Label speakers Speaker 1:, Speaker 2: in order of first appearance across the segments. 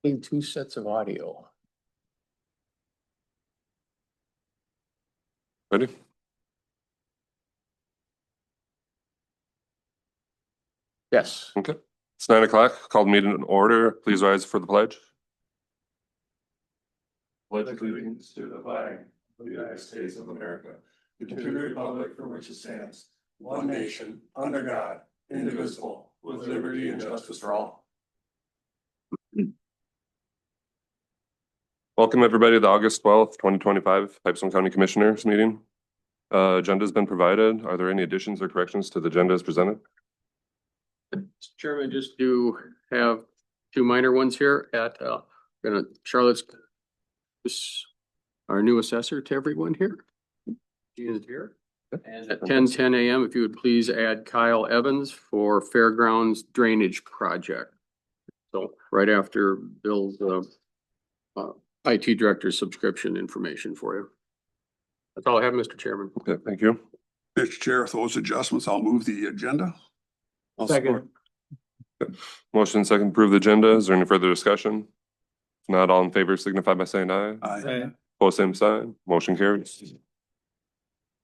Speaker 1: Need two sets of audio.
Speaker 2: Ready?
Speaker 1: Yes.
Speaker 2: Okay. It's 9 o'clock. Called meeting in order. Please rise for the pledge. Pledge allegiance to the flag of the United States of America, and to the republic for which it stands, one nation, under God, indivisible, with liberty and justice for all. Welcome everybody to the August 12th, 2025 Pipestone County Commissioners meeting. Agenda has been provided. Are there any additions or corrections to the agenda as presented?
Speaker 1: Mr. Chairman, just do have two minor ones here at, Charlotte's, this, our new assessor to everyone here. She is here. And at 10:10 a.m., if you would please add Kyle Evans for Fairgrounds Drainage Project. So right after Bill's, IT Director's subscription information for you. That's all I have, Mr. Chairman.
Speaker 2: Okay, thank you.
Speaker 3: Mr. Chair, with those adjustments, I'll move the agenda.
Speaker 1: I'll second.
Speaker 2: Motion second to approve the agenda. Is there any further discussion? If not, all in favor signify by saying aye.
Speaker 3: Aye.
Speaker 2: Opposed, same sign. Motion carries.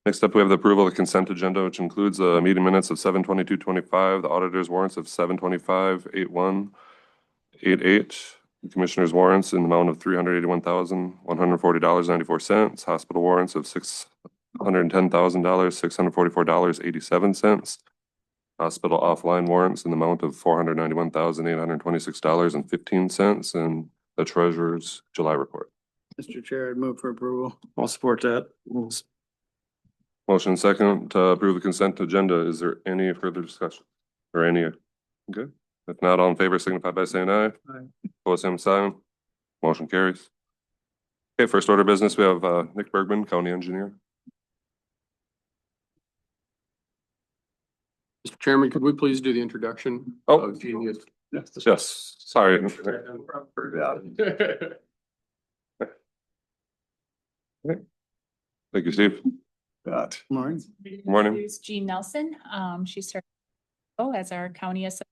Speaker 2: Next up, we have the approval of the consent agenda, which includes the meeting minutes of 7/22/25, the auditor's warrants of 7/25/81/88, the commissioner's warrants in the amount of $381,140.94, hospital warrants of $610,000, $644.87, hospital offline warrants in the amount of $491,826.15, and the treasurer's July report.
Speaker 4: Mr. Chair, I'd move for approval. I'll support that.
Speaker 2: Motion second to approve the consent agenda. Is there any further discussion or any? Okay. If not, all in favor signify by saying aye.
Speaker 4: Aye.
Speaker 2: Opposed, same sign. Motion carries. Okay, first order of business, we have Nick Bergman, County Engineer.
Speaker 1: Mr. Chairman, could we please do the introduction?
Speaker 2: Oh.
Speaker 1: of Genius?
Speaker 2: Yes, sorry. Thank you, Steve.
Speaker 3: Got.
Speaker 4: Morning.
Speaker 2: Morning.
Speaker 5: Introduce Jean Nelson. She served as our county assessor.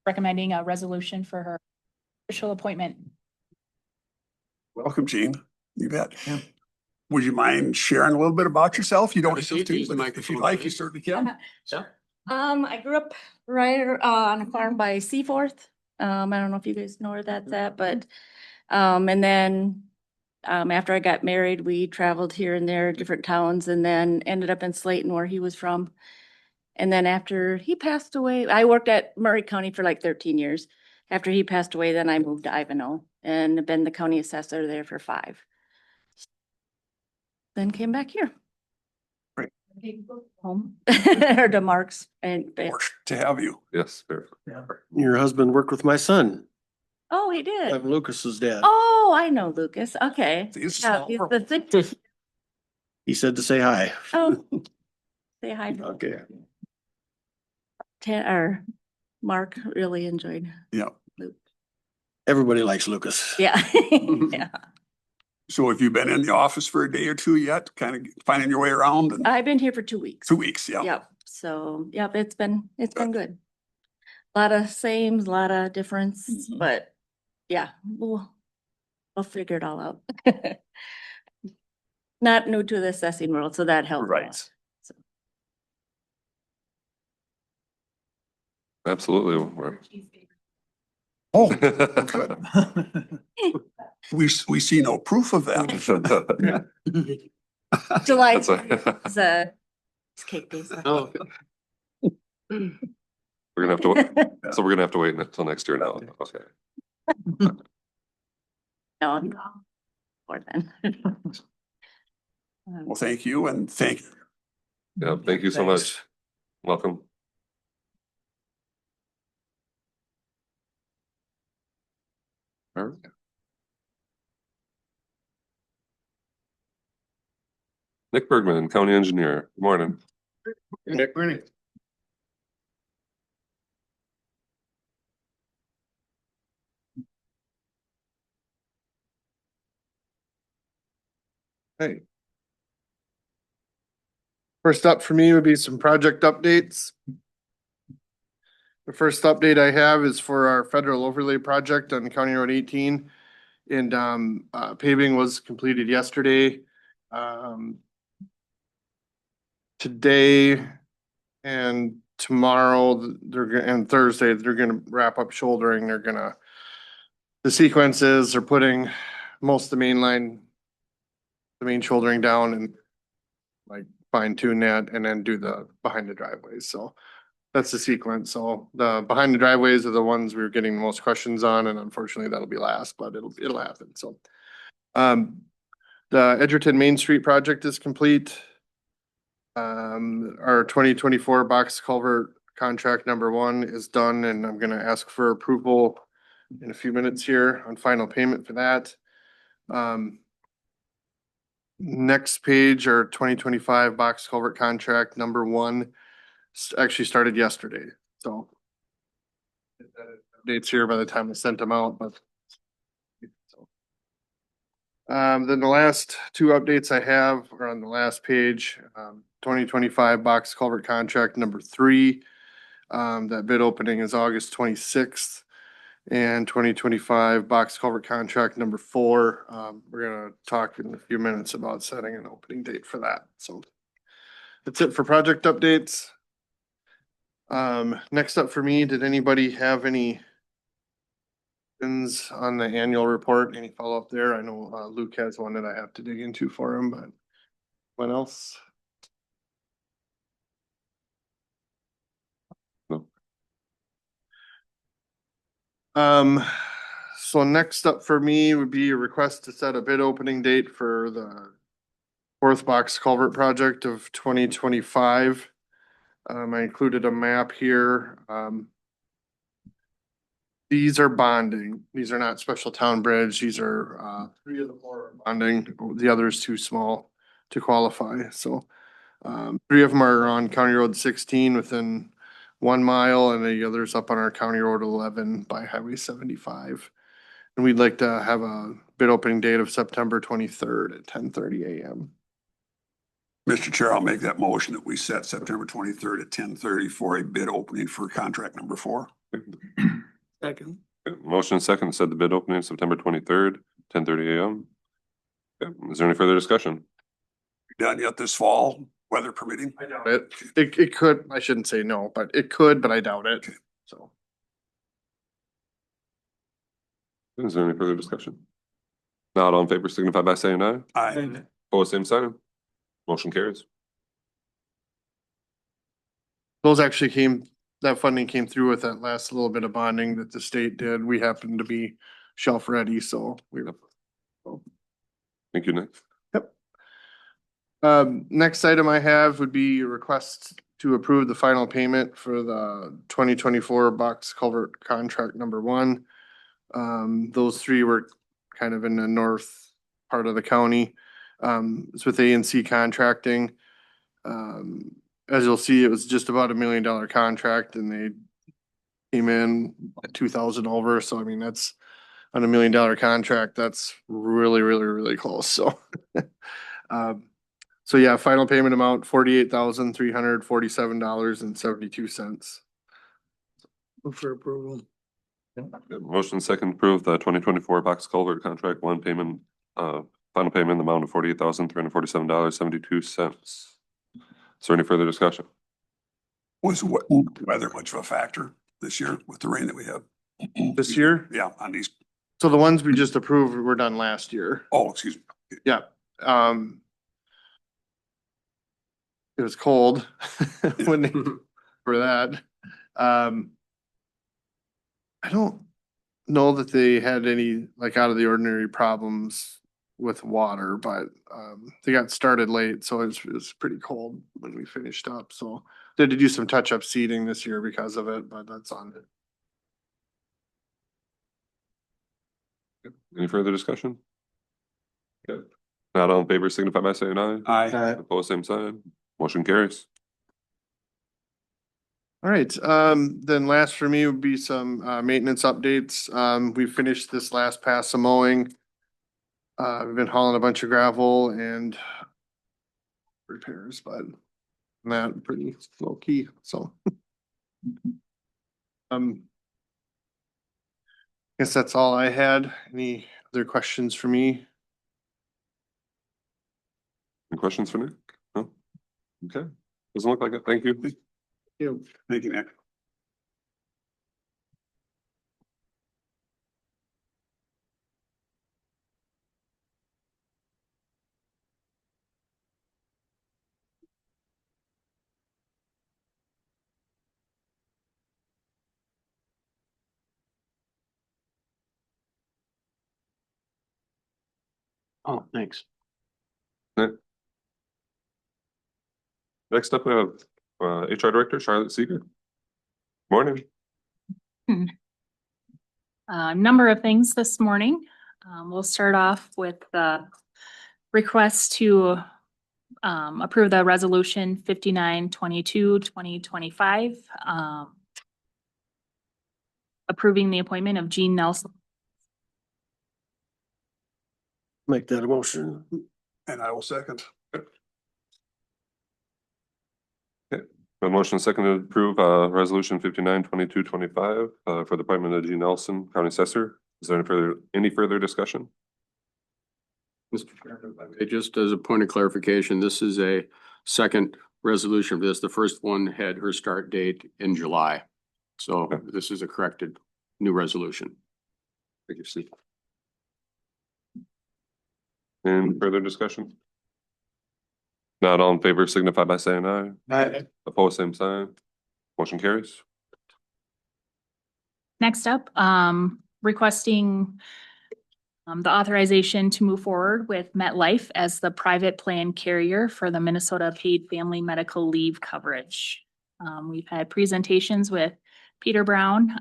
Speaker 5: Recommending a resolution for her official appointment.
Speaker 3: Welcome, Jean. You bet.
Speaker 4: Yeah.
Speaker 3: Would you mind sharing a little bit about yourself? You don't have
Speaker 1: Use
Speaker 3: to,
Speaker 1: the
Speaker 3: but if
Speaker 1: microphone,
Speaker 3: you'd like, you
Speaker 1: please.
Speaker 3: certainly can.
Speaker 5: I grew up right on a farm by Seaforth. I don't know if you guys know where that's at, but and then after I got married, we traveled here and there, different towns, and then ended up in Slayton where he was from. And then after he passed away, I worked at Murray County for like 13 years. After he passed away, then I moved to Ivanhoe and have been the county assessor there for 5. Then came back here.
Speaker 3: Great.
Speaker 5: Home or to Mark's and
Speaker 3: Fortunate to have you.
Speaker 2: Yes, very.
Speaker 4: Your husband worked with my son.
Speaker 5: oh, he did.
Speaker 4: I'm Lucas's dad.
Speaker 5: Oh, I know Lucas. Okay.
Speaker 3: He's
Speaker 5: Yeah,
Speaker 3: small
Speaker 5: he's
Speaker 3: world.
Speaker 5: the sixth.
Speaker 4: He said to say hi.
Speaker 5: Oh, say hi.
Speaker 4: Okay.
Speaker 5: Or Mark really enjoyed.
Speaker 3: Yeah.
Speaker 4: Everybody likes Lucas.
Speaker 5: Yeah. Yeah.
Speaker 3: So have you been in the office for a day or two yet? Kind of finding your way around and
Speaker 5: I've been here for 2 weeks.
Speaker 3: 2 weeks, yeah.
Speaker 5: Yep. So, yep, it's been good. A lot of sames, a lot of difference, but yeah, we'll figure it all out. Not new to the assessing world, so that helps. a lot.
Speaker 3: Right.
Speaker 2: Absolutely. We're-
Speaker 3: Oh, good. We see no proof of that.
Speaker 5: July
Speaker 2: That's a-
Speaker 5: is a it's cake day. so-
Speaker 1: Oh,
Speaker 2: We're gonna have to, so we're gonna have to wait until next year now. Okay.
Speaker 5: No, more than.
Speaker 3: Well, thank you and thank you.
Speaker 2: Yeah, thank you so much. Welcome. All right. Nick Bergman, County Engineer. Good morning.
Speaker 1: Nick.
Speaker 4: Morning.
Speaker 2: Hey.
Speaker 6: First up for me would be some project updates. The first update I have is for our federal overlay project on County Road 18. And paving was completed yesterday. Today and tomorrow, and Thursday, they're gonna wrap up shouldering. The sequence is they're putting most of the main line, the main shouldering down and like fine tune that and then do the behind the driveways. So that's the sequence. So the behind the driveways are the ones we were getting the most questions on, and unfortunately that'll be last, but it'll happen. So the Edgerton Main Street project is complete. Our 2024 box culvert contract number 1 is done, and I'm gonna ask for approval in a few minutes here on final payment for that. Next page, our 2025 box culvert contract number 1 actually started yesterday, so. Dates here by the time I sent them out, but. Then the last 2 updates I have are on the last page, 2025 box culvert contract number 3. That bid opening is August 26th. And 2025 box culvert contract number 4. We're gonna talk in a few minutes about setting an opening date for that, so. That's it for project updates. Next up for me, did anybody have any questions on the annual report? Any follow-up there? I know Luke has one that I have to dig into for him, but what else?
Speaker 2: No.
Speaker 6: So next up for me would be a request to set a bid opening date for the 4th box culvert project of 2025. I included a map here. These are bonding. These are not special town bridge. These are 3 of the 4 are bonding. The other is too small to qualify. So 3 of them are on County Road 16 within 1 mile, and the others up on our County Road 11 by Highway 75. And we'd like to have a bid opening date of September 23rd at 10:30 a.m.
Speaker 3: Mr. Chair, I'll make that motion that we set September 23rd at 10:30 for a bid opening for contract number 4.
Speaker 4: Second.
Speaker 2: Motion second, to set the bid opening September 23rd, 10:30 a.m. Okay, is there any further discussion?
Speaker 3: Done yet this fall, weather permitting?
Speaker 6: I doubt it. It could, I shouldn't say no, but it could, but I doubt it. So.
Speaker 2: Is there any further discussion? Not all in favor signify by saying aye.
Speaker 3: Aye.
Speaker 2: Opposed, same sign. Motion carries.
Speaker 6: Those actually that funding came through with that last little bit of bonding that the state did. We happened to be shelf ready, so we.
Speaker 2: Thank you, Nick.
Speaker 6: Next item I have would be a request to approve the final payment for the 2024 box culvert contract number 1. Those 3 were kind of in the north part of the county. It's with A&C Contracting. As you'll see, it was just about $1 million contract, and they came in at 2,000 over. So I mean, that's on $1 million contract. That's really, really, really close. So, so yeah, final payment amount $48,347.72.
Speaker 4: Move for approval.
Speaker 2: Motion second to approve the 2024 box culvert contract 1 payment, final payment in the amount of $48,347.72. Is there any further discussion?
Speaker 3: Was weather much of a factor this year with the rain that we had?
Speaker 6: This year.
Speaker 3: Yeah, on these,
Speaker 6: So the ones we just approved were done last year.
Speaker 3: oh, excuse me.
Speaker 6: Yeah. It was cold when they, for that. I don't know that they had any like out of the ordinary problems with water, but they got started late, so it was pretty cold when we finished up. So they had to do some touch-up seating this year because of it, but that's on it.
Speaker 2: Any further discussion? Okay. Not all in favor signify by saying aye.
Speaker 3: Aye.
Speaker 2: Opposed, same sign. Motion carries.
Speaker 6: All right, then last for me would be some maintenance updates. We finished this last pass of mowing. We've been hauling a bunch of gravel and repairs, but that pretty low key, so. Guess that's all I had. Any other questions for me?
Speaker 2: Any questions for Nick? No? Okay, doesn't look like it. Thank you.
Speaker 3: Thank you, Nick.
Speaker 1: Oh, thanks.
Speaker 2: Next up, we have HR Director Charlotte Seeger. Morning.
Speaker 7: Number of things this morning. We'll start off with the request to approve the resolution 5922-2025, approving the appointment of Jean Nelson.
Speaker 4: Make that a motion.
Speaker 3: And I will second.
Speaker 2: A motion second to approve resolution 5922-25 for the appointment of G Nelson, County Assessor. Is there any further discussion?
Speaker 1: Mr. Chairman, if I may, just as a point of clarification, this is a second resolution for this. The first one had her start date in July. So
Speaker 2: Okay.
Speaker 1: this is a corrected new resolution.
Speaker 2: Thank you, Steve. Any further discussion? Not all in favor signify by saying aye.
Speaker 4: Aye.
Speaker 2: Opposed, same sign. Motion carries.
Speaker 7: Next up, requesting the authorization to move forward with MetLife as the private plan carrier for the Minnesota paid family medical leave coverage. We've had presentations with Peter Brown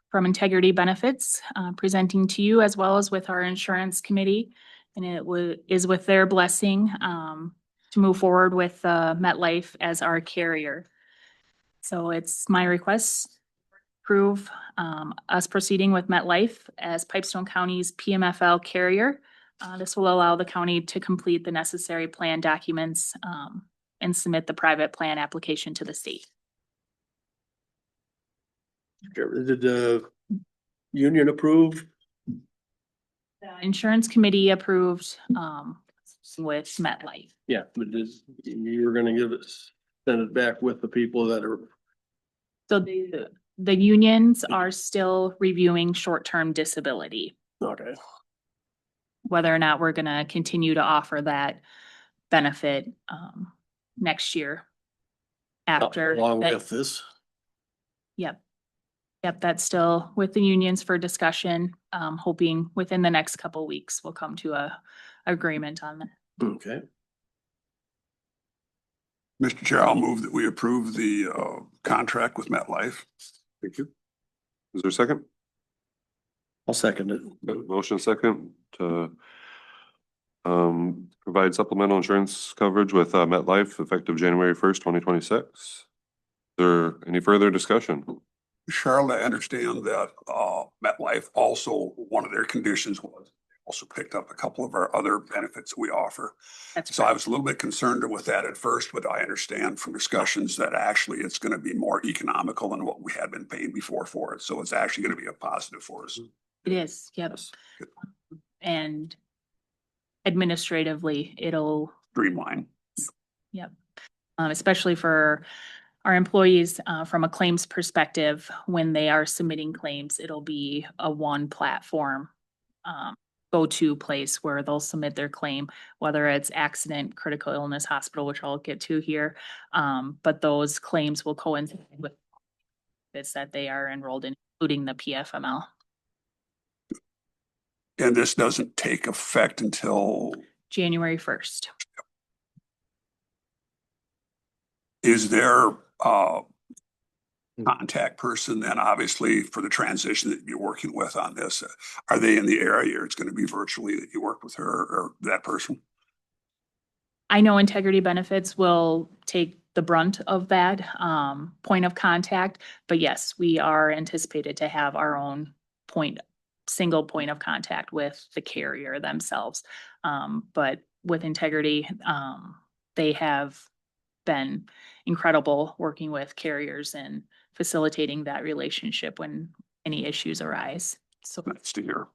Speaker 7: from Integrity Benefits presenting to you, as well as with our insurance committee. And it is with their blessing to move forward with MetLife as our carrier. So it's my request, approve us proceeding with MetLife as Pipestone County's PMFL carrier. This will allow the county to complete the necessary plan documents and submit the private plan application to the state.
Speaker 4: Did the union approve?
Speaker 7: The insurance committee approved with MetLife.
Speaker 4: Yeah, but you were gonna send it back with the people that are.
Speaker 7: So the unions are still reviewing short-term disability,
Speaker 4: Okay.
Speaker 7: whether or not we're gonna continue to offer that benefit next year. After
Speaker 4: Along
Speaker 7: that-
Speaker 4: with this.
Speaker 7: Yep. Yep, that's still with the unions for discussion. Hoping within the next couple weeks we'll come to a agreement on that.
Speaker 4: Okay.
Speaker 3: Mr. Chair, I'll move that we approve the contract with MetLife.
Speaker 2: Thank you. Is there a second?
Speaker 4: I'll second it.
Speaker 2: Motion second to provide supplemental insurance coverage with MetLife effective January 1st, 2026. Is there any further discussion?
Speaker 3: Charlotte, I understand that MetLife also, one of their conditions was also picked up a couple of our other benefits we offer.
Speaker 7: That's
Speaker 3: So I
Speaker 7: correct.
Speaker 3: was a little bit concerned with that at first, but I understand from discussions that actually it's going to be more economical than what we had been paying before for it. So it's actually going to be a positive for us.
Speaker 7: It is, yep.
Speaker 3: Yes, good.
Speaker 7: And administratively, it'll,
Speaker 3: Streamline.
Speaker 7: especially for our employees, from a claims perspective, when they are submitting claims, it'll be a one platform go-to place where they'll submit their claim, whether it's accident, critical illness, hospital, which I'll get to here. But those claims will coincide with this that they are enrolled in, including the PFML.
Speaker 3: And this doesn't take effect until,
Speaker 7: January 1st.
Speaker 3: is there contact person then obviously for the transition that you're working with on this? Are they in the area or it's going to be virtually that you work with her or that person?
Speaker 7: I know Integrity Benefits will take the brunt of that point of contact, but yes, we are anticipated to have our own single point of contact with the carrier themselves. But with Integrity, they have been incredible working with carriers and facilitating that relationship when any issues arise. So
Speaker 3: Nice to hear.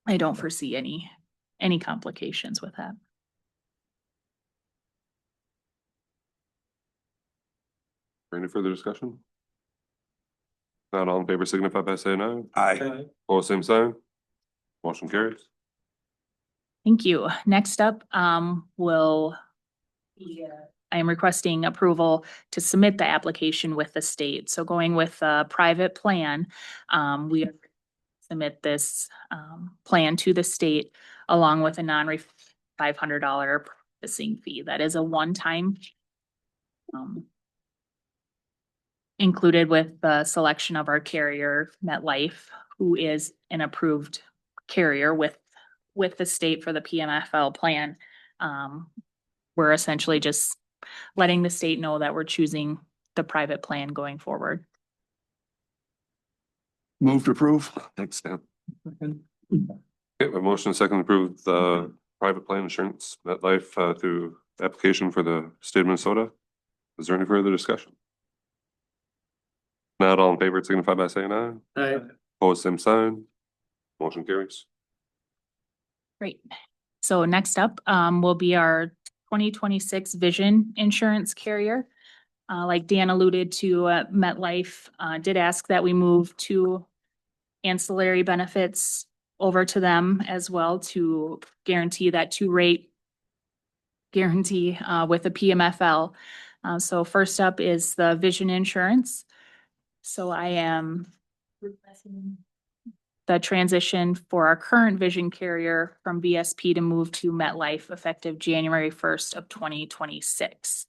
Speaker 7: I don't foresee any complications with that.
Speaker 2: Any further discussion? Not all in favor signify by saying aye.
Speaker 3: Aye.
Speaker 2: All same sign. Motion carries.
Speaker 7: Thank you. Next up, I am requesting approval to submit the application with the state. So going with a private plan, we submit this, plan to the state along with a $500 processing fee. That is a one-time, included with the selection of our carrier, MetLife, who is an approved carrier with the state for the PMFL plan. We're essentially just letting the state know that we're choosing the private plan going forward.
Speaker 3: Move to approve.
Speaker 2: Thanks, Dan. Okay, a motion and second to approve the private plan insurance MetLife through application for the state of Minnesota. Is there any further discussion? Not all in favor signify by saying aye.
Speaker 4: Aye.
Speaker 2: Opposed, same sign. Motion carries.
Speaker 7: Great. So next up, will be our 2026 vision insurance carrier. Like Dan alluded to, MetLife, did ask that we move to ancillary benefits over to them as well to guarantee that 2-rate guarantee, with the PMFL. So first up is the vision insurance. So I am requesting the transition for our current vision carrier from VSP to move to MetLife effective January 1st of 2026.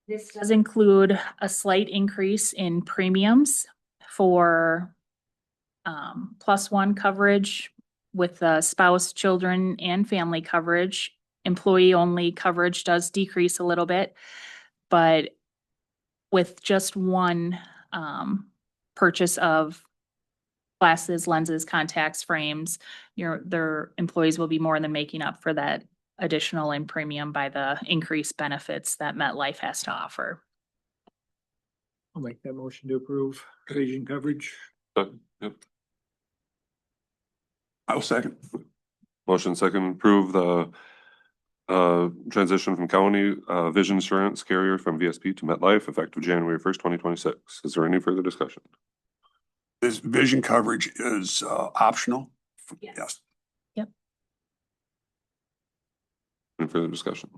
Speaker 7: This does include a slight increase in premiums for +1 coverage with spouse, children, and family coverage. Employee only coverage does decrease a little bit, but with just one purchase of glasses, lenses, contacts, frames, their employees will be more than making up for that additional in premium by the increased benefits that MetLife has to offer.
Speaker 8: I'll make that motion to approve vision coverage.
Speaker 2: Yep.
Speaker 3: I'll second.
Speaker 2: Motion second approve the transition from county vision insurance carrier from VSP to MetLife effective January 1st, 2026. Is there any further discussion?
Speaker 3: This vision coverage is optional.
Speaker 7: Yes.
Speaker 2: Any further discussion?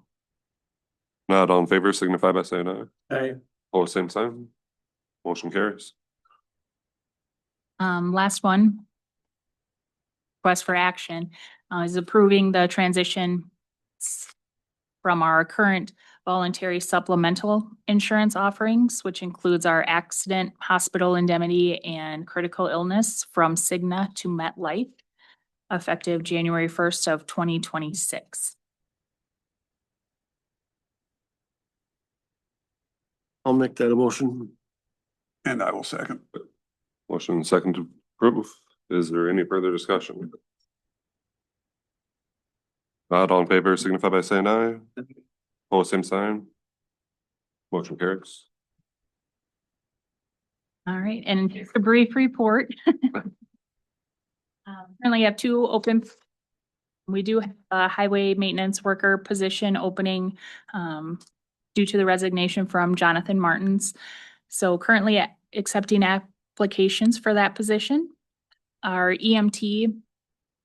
Speaker 2: Not all in favor signify by saying aye.
Speaker 4: Aye.
Speaker 2: All same sign. Motion carries.
Speaker 7: Last one. Request for action is approving the transition from our current voluntary supplemental insurance offerings, which includes our accident, hospital indemnity, and critical illness from Cigna to MetLife, effective January 1st of 2026.
Speaker 4: I'll make that a motion.
Speaker 3: And I will second.
Speaker 2: Motion second to approve. Is there any further discussion? Not all in favor signify by saying aye. All same sign. Motion carries.
Speaker 7: All right, and just a brief report. Currently have 2 open. We do have a highway maintenance worker position opening due to the resignation from Jonathan Martins. So currently accepting applications for that position. Our EMT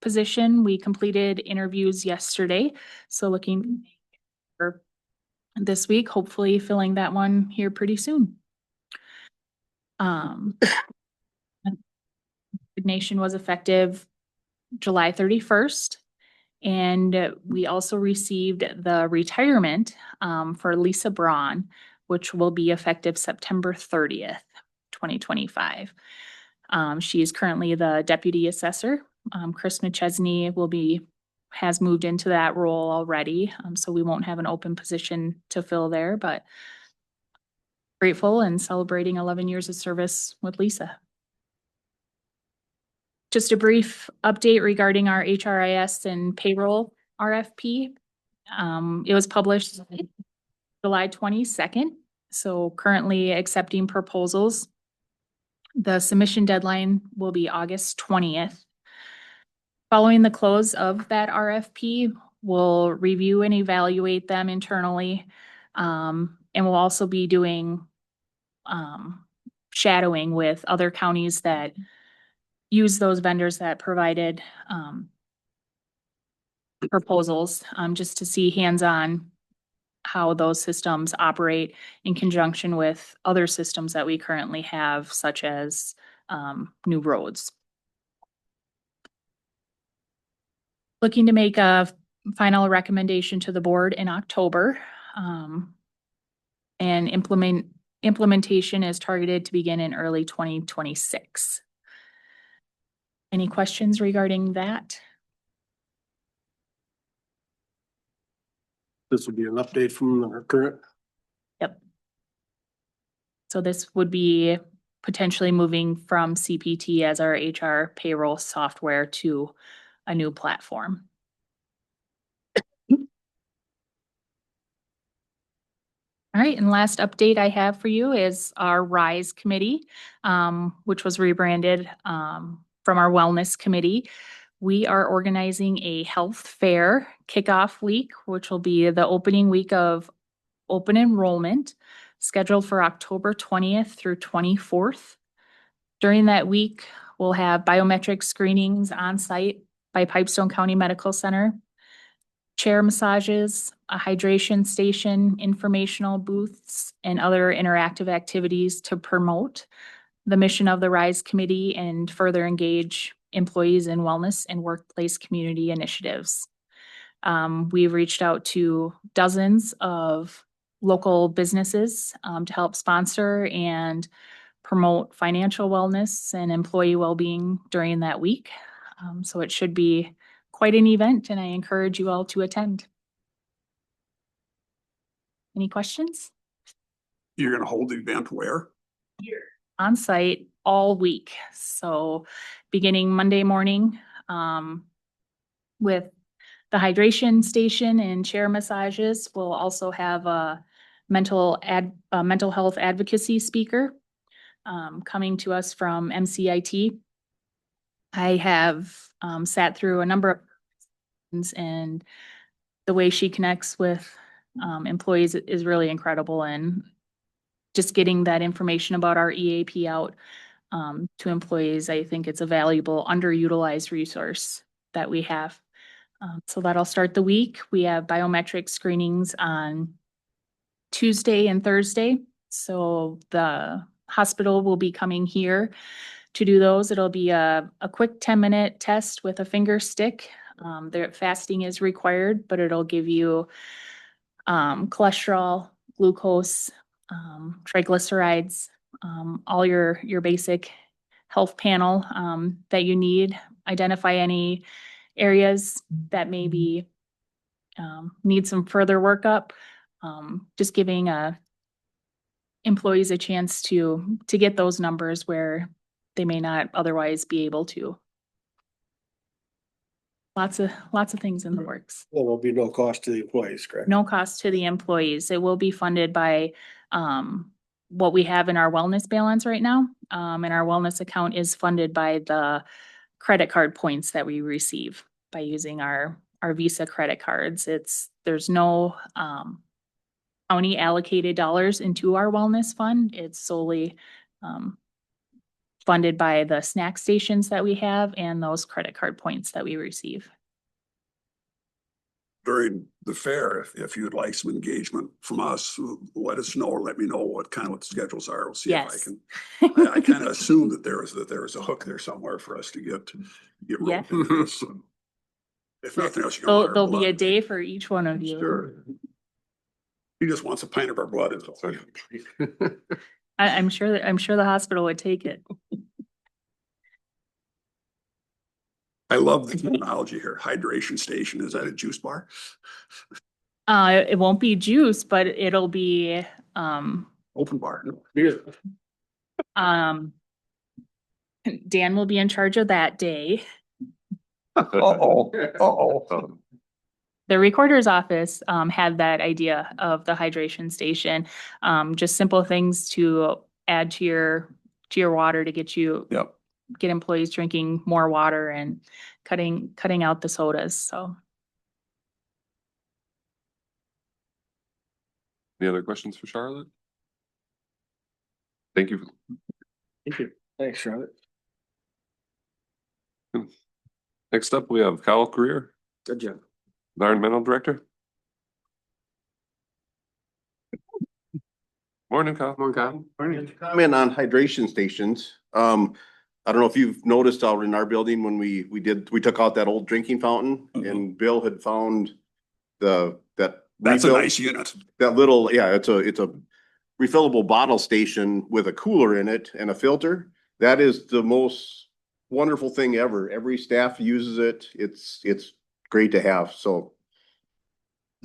Speaker 7: position, we completed interviews yesterday. So looking for this week, hopefully filling that one here pretty soon. Resignation was effective July 31st. And we also received the retirement for Lisa Braun, which will be effective September 30th, 2025. She is currently the deputy assessor. Chris McChesney has moved into that role already. So we won't have an open position to fill there, but grateful and celebrating 11 years of service with Lisa. Just a brief update regarding our HRIS and payroll RFP. It was published July 22nd. So currently accepting proposals. The submission deadline will be August 20th. Following the close of that RFP, we'll review and evaluate them internally. And we'll also be doing shadowing with other counties that use those vendors that provided proposals, just to see hands-on how those systems operate in conjunction with other systems that we currently have, such as new roads. Looking to make a final recommendation to the board in October. And implementation is targeted to begin in early 2026. Any questions regarding that?
Speaker 4: This would be an update from our current.
Speaker 7: Yep. So this would be potentially moving from CPT as our HR payroll software to a new platform. All right, and last update I have for you is our RISE committee, which was rebranded from our wellness committee. We are organizing a health fair kickoff week, which will be the opening week of open enrollment, scheduled for October 20th through 24th. During that week, we'll have biometric screenings on site by Pipestone County Medical Center, chair massages, a hydration station, informational booths, and other interactive activities to promote the mission of the RISE committee and further engage employees in wellness and workplace community initiatives. We've reached out to dozens of local businesses to help sponsor and promote financial wellness and employee well-being during that week. So it should be quite an event, and I encourage you all to attend. Any questions?
Speaker 3: You're gonna hold the event where?
Speaker 7: Here. On site all week. So beginning Monday morning, with the hydration station and chair massages. We'll also have a mental health advocacy speaker coming to us from MCIT. I have sat through a number of things, and the way she connects with employees is really incredible, and just getting that information about our EAP out to employees, I think it's a valuable underutilized resource that we have. So that'll start the week. We have biometric screenings on Tuesday and Thursday. So the hospital will be coming here to do those. It'll be a quick 10-minute test with a finger stick. Their fasting is required, but it'll give you cholesterol, glucose, triglycerides, all your basic health panel that you need. Identify any areas that maybe need some further workup. Just giving employees a chance to get those numbers where they may not otherwise be able to. Lots of things in the works.
Speaker 4: There will be no cost to the employees, correct?
Speaker 7: No cost to the employees. It will be funded by what we have in our wellness balance right now. And our wellness account is funded by the credit card points that we receive by using our Visa credit cards. There's no county allocated dollars into our wellness fund. It's solely funded by the snack stations that we have and those credit card points that we receive.
Speaker 3: During the fair, if you'd like some engagement from us, let us know or let me know what the schedules are. We'll see if I
Speaker 7: Yes.
Speaker 3: can. I kind of assumed that there was a hook there somewhere for us to get
Speaker 7: Yeah.
Speaker 3: roped into this. If nothing else, you can.
Speaker 7: There'll be a day for each one of you.
Speaker 3: Sure. He just wants a pint of our blood.
Speaker 7: I'm sure the hospital would take it.
Speaker 3: I love the terminology here. Hydration station. Is that a juice bar?
Speaker 7: It won't be juice, but it'll be
Speaker 3: Open bar. No.
Speaker 7: Dan will be in charge of that day.
Speaker 3: Uh-oh. Uh-oh.
Speaker 7: the recorder's office had that idea of the hydration station. Just simple things to add to your water to get employees drinking more water and cutting out the sodas. So
Speaker 9: Any other questions for Charlotte? Thank you.
Speaker 8: Thank you. Thanks, Charlotte.
Speaker 9: Next up, we have Kyle Career,
Speaker 1: Good job.
Speaker 9: Environmental Director. Morning, Kyle.
Speaker 1: Come on, Kyle.
Speaker 10: Comment on hydration stations. I don't know if you've noticed out in our building when we took out that old drinking fountain and Bill had found that.
Speaker 3: That's a
Speaker 10: refill-
Speaker 3: nice unit.
Speaker 10: That little, yeah, it's a refillable bottle station with a cooler in it and a filter. That is the most wonderful thing ever. Every staff uses it. It's great to have. So.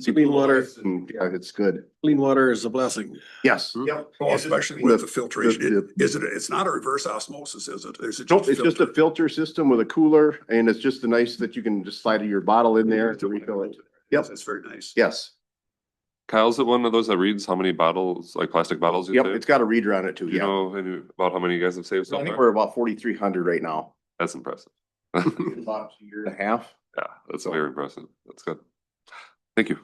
Speaker 4: Clean water.
Speaker 10: Yeah, it's good.
Speaker 4: Clean water is a blessing.
Speaker 10: Yes.
Speaker 1: Hmm.
Speaker 10: Yep.
Speaker 3: Oh, especially with the filtration. It's not a reverse osmosis, is it?
Speaker 10: Nope, it's just a filter system with a cooler and it's just nice that you can just slide your bottle in there to refill it. Yep.
Speaker 3: It's very nice.
Speaker 10: Yes.
Speaker 9: Kyle's it one of those that reads how many bottles, like plastic bottles you
Speaker 10: Yep,
Speaker 9: save?
Speaker 10: it's got a reader on it too.
Speaker 9: Do you
Speaker 10: Yeah.
Speaker 9: know about how many you guys have saved
Speaker 10: I
Speaker 9: so
Speaker 10: think
Speaker 9: far?
Speaker 10: we're about 4,300 right now.
Speaker 9: That's impressive.
Speaker 10: About a year and a half.
Speaker 9: Yeah, that's very impressive. That's good. Thank you.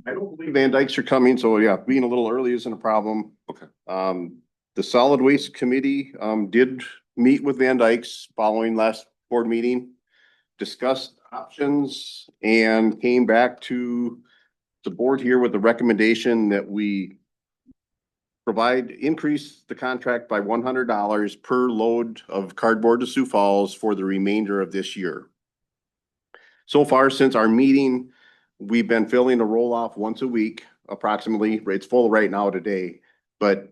Speaker 10: I don't believe Van Dykes are coming, so yeah, being a little early isn't a problem.
Speaker 9: Okay.
Speaker 10: The solid waste committee, did meet with Van Dykes following last board meeting, discussed options and came back to the board here with the recommendation that we increase the contract by $100 per load of cardboard to Sioux Falls for the remainder of this year. So far, since our meeting, we've been filling a roll-off once a week, approximately. It's full right now today, but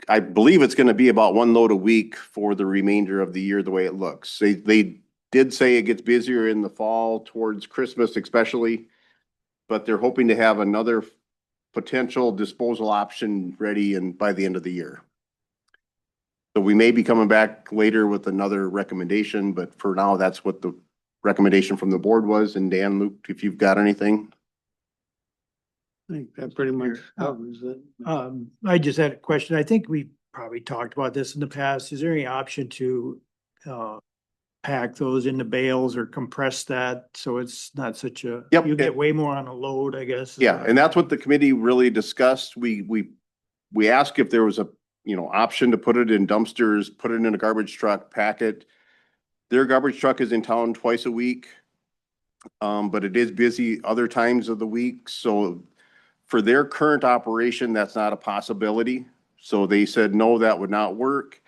Speaker 10: I believe it's gonna be about one load a week for the remainder of the year, the way it looks. They did say it gets busier in the fall towards Christmas especially, but they're hoping to have another potential disposal option ready by the end of the year. So we may be coming back later with another recommendation, but for now, that's what the recommendation from the board was. And Dan, Luke, if you've got anything.
Speaker 8: I think that pretty much covers it. I just had a question. I think we probably talked about this in the past. Is there any option to pack those into bales or compress that so it's not such a,
Speaker 10: Yep.
Speaker 8: you get way more on a load, I guess.
Speaker 10: Yeah, and that's what the committee really discussed. We asked if there was a, option to put it in dumpsters, put it in a garbage truck, pack it. Their garbage truck is in town twice a week. But it is busy other times of the week. So for their current operation, that's not a possibility. So they said, no, that would not work.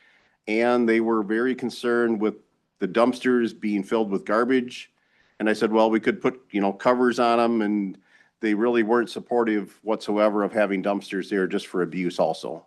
Speaker 10: And they were very concerned with the dumpsters being filled with garbage. And I said, well, we could put, covers on them, and they really weren't supportive whatsoever of having dumpsters there just for abuse also.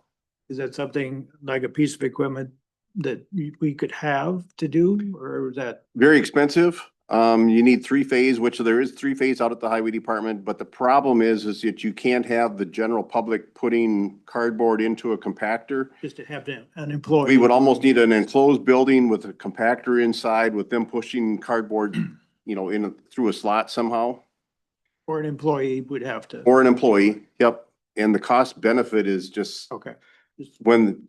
Speaker 8: Is that something like a piece of equipment that we could have to do, or is that?
Speaker 10: Very expensive. You need three-phase, which there is three-phase out at the highway department, but the problem is that you can't have the general public putting cardboard into a compactor.
Speaker 8: Just to have an employee?
Speaker 10: We would almost need an enclosed building with a compactor inside with them pushing cardboard, through a slot somehow.
Speaker 8: Or an employee would have to?
Speaker 10: Or an employee, yep. And the cost benefit is just
Speaker 8: Okay.
Speaker 10: when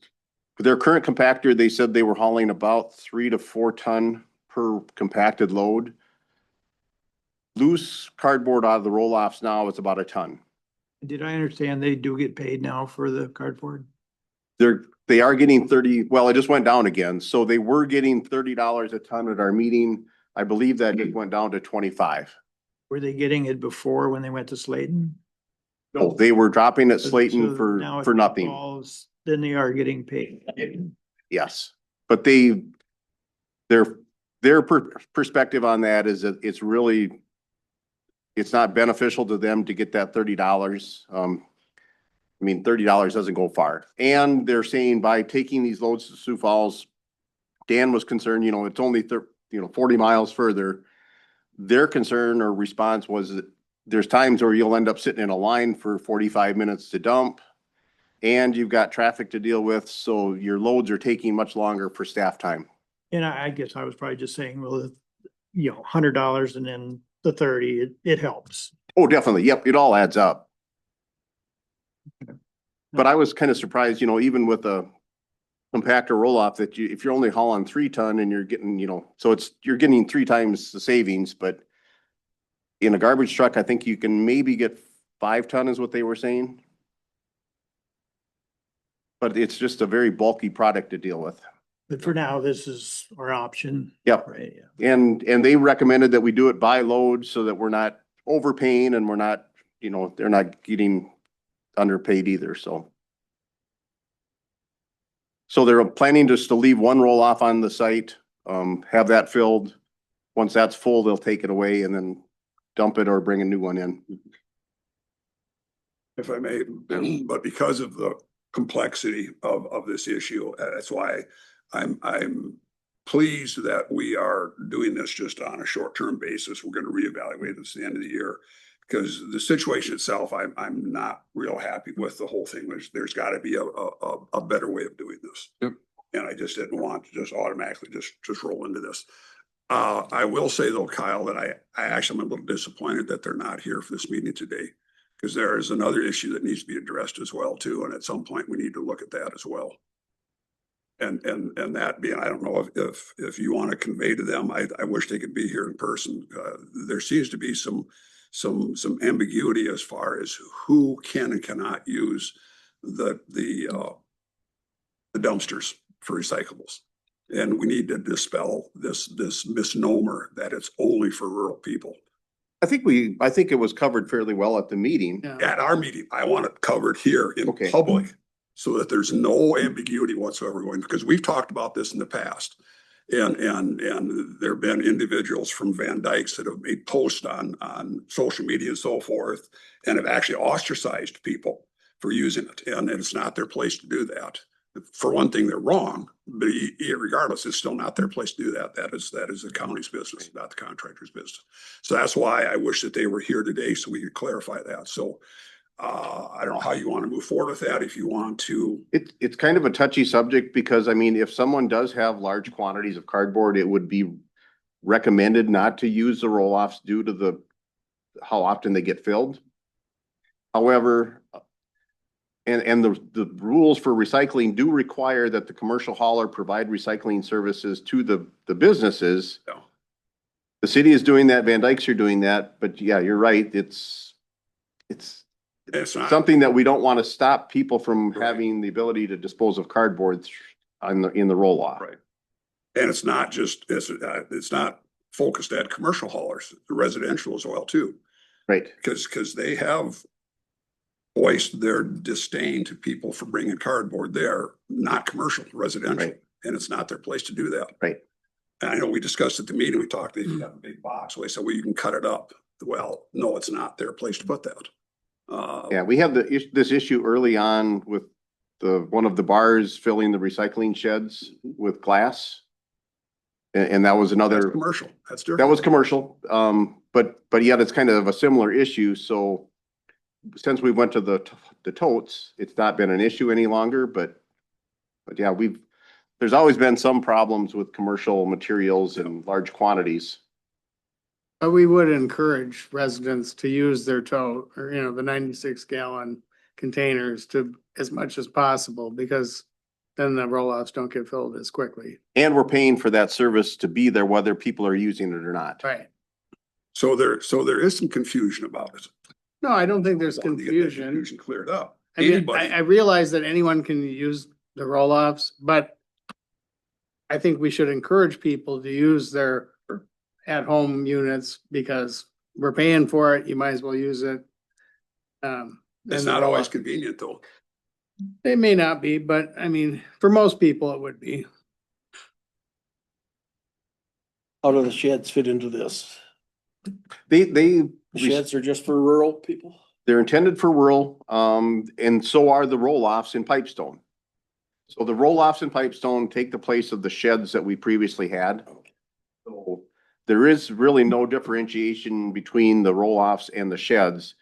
Speaker 10: their current compactor, they said they were hauling about 3 to 4 ton per compacted load. Loose cardboard out of the roll-offs now, it's about a ton.
Speaker 8: Did I understand they do get paid now for the cardboard?
Speaker 10: They are getting 30, well, it just went down again. So they were getting $30 a ton at our meeting. I believe that it went down to 25.
Speaker 8: Were they getting it before when they went to Slayton?
Speaker 10: No, they were dropping at
Speaker 8: So
Speaker 10: Slayton
Speaker 8: now
Speaker 10: for
Speaker 8: if it
Speaker 10: nothing.
Speaker 8: falls, then they are getting paid.
Speaker 10: Yes, but their perspective on that is that it's not beneficial to them to get that $30. $30 doesn't go far. And they're saying by taking these loads to Sioux Falls, Dan was concerned, it's only 40 miles further. Their concern or response was that there's times where you'll end up sitting in a line for 45 minutes to dump, and you've got traffic to deal with, so your loads are taking much longer for staff time.
Speaker 8: And I guess I was probably just saying, well, $100 and then the 30, it helps.
Speaker 10: Oh, definitely. Yep, it all adds up. But I was kind of surprised, even with a compactor roll-off that if you're only hauling 3 ton and you're getting, so you're getting 3 times the savings, but in a garbage truck, I think you can maybe get 5 ton is what they were saying. But it's just a very bulky product to deal with.
Speaker 8: But for now, this is our option.
Speaker 10: Yep.
Speaker 8: Right, yeah.
Speaker 10: And they recommended that we do it by load so that we're not overpaying and we're not, they're not getting underpaid either, so. So they're planning just to leave one roll off on the site, have that filled. Once that's full, they'll take it away and then dump it or bring a new one in.
Speaker 3: If I may, but because of the complexity of this issue, that's why I'm pleased that we are doing this just on a short-term basis. We're going to reevaluate this at the end of the year. Because the situation itself, I'm not real happy with the whole thing. There's got to be a better way of doing this.
Speaker 1: Yep.
Speaker 3: And I just didn't want to just automatically just roll into this. I will say though, Kyle, that I actually am a little disappointed that they're not here for this meeting today. Because there is another issue that needs to be addressed as well too. And at some point we need to look at that as well. And that being, I don't know if you want to convey to them, I wish they could be here in person. There seems to be some ambiguity as far as who can and cannot use the dumpsters for recyclables. And we need to dispel this misnomer that it's only for rural people.
Speaker 10: I think it was covered fairly well at the meeting.
Speaker 3: At our meeting, I want it covered here in
Speaker 10: Okay.
Speaker 3: public so that there's no ambiguity whatsoever going, because we've talked about this in the past. And there have been individuals from Van Dykes that have made posts on social media and so forth, and have actually ostracized people for using it. And it's not their place to do that. For one thing, they're wrong, but regardless, it's still not their place to do that. That is the county's business, not the contractor's business. So that's why I wish that they were here today so we could clarify that. So I don't know how you want to move forward with that. If you want to.
Speaker 10: It's kind of a touchy subject because if someone does have large quantities of cardboard, it would be recommended not to use the roll-offs due to how often they get filled. However, and the rules for recycling do require that the commercial hauler provide recycling services to the businesses.
Speaker 3: Yeah.
Speaker 10: The city is doing that, Van Dykes are doing that, but yeah, you're right. It's something that we don't want to stop people from having the ability to dispose of cardboard in the roll-off.
Speaker 3: Right. And it's not just, it's not focused at commercial haulers, the residential as well too.
Speaker 10: Right.
Speaker 3: Because they have voiced their disdain to people for bringing cardboard there, not commercial, residential.
Speaker 10: Right.
Speaker 3: And it's not their place to do that.
Speaker 10: Right.
Speaker 3: And I know we discussed at the meeting, we talked, they have a big box. So they said, well, you can cut it up. Well, no, it's not their place to put that.
Speaker 10: Yeah, we have this issue early on with one of the bars filling the recycling sheds with glass. And that was
Speaker 3: That's commercial. That's different.
Speaker 10: That was commercial. But yet it's kind of a similar issue. So since we went to the totes, it's not been an issue any longer, but yeah, there's always been some problems with commercial materials in large quantities.
Speaker 11: But we would encourage residents to use their tote or, the 96-gallon containers as much as possible, because then the roll-offs don't get filled as quickly.
Speaker 10: And we're paying for that service to be there, whether people are using it or not.
Speaker 11: Right.
Speaker 3: So there is some confusion about it.
Speaker 11: No, I don't think there's
Speaker 3: I want to get that
Speaker 11: confusion.
Speaker 3: Confusion cleared up.
Speaker 11: I mean,
Speaker 3: Anybody.
Speaker 11: I realize that anyone can use the roll-offs, but I think we should encourage people to use their at-home units because we're paying for it. You might as well use it.
Speaker 3: It's not always convenient though.
Speaker 11: It may not be, but for most people, it would be.
Speaker 4: How do the sheds fit into this?
Speaker 10: The
Speaker 4: Sheds are just for rural people?
Speaker 10: They're intended for rural, and so are the roll-offs in Pipestone. So the roll-offs in Pipestone take the place of the sheds that we previously had. So there is really no differentiation between the roll-offs and the sheds.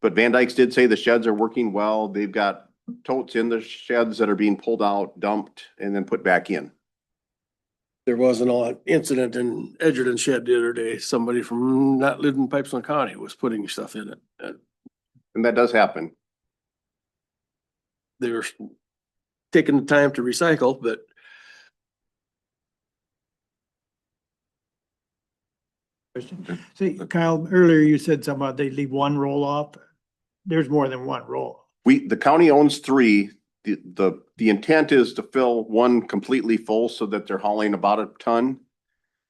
Speaker 10: But Van Dykes did say the sheds are working well. They've got totes in the sheds that are being pulled out, dumped, and then put back in.
Speaker 4: There was an incident in Edgerton Shed the other day. Somebody from not living in Pipestone County was putting stuff in it.
Speaker 10: And that does happen.
Speaker 4: They were taking the time to recycle, but
Speaker 8: Question. See, Kyle, earlier you said something about they leave one roll off. There's more than one roll.
Speaker 10: The county owns three. The intent is to fill one completely full so that they're hauling about a ton.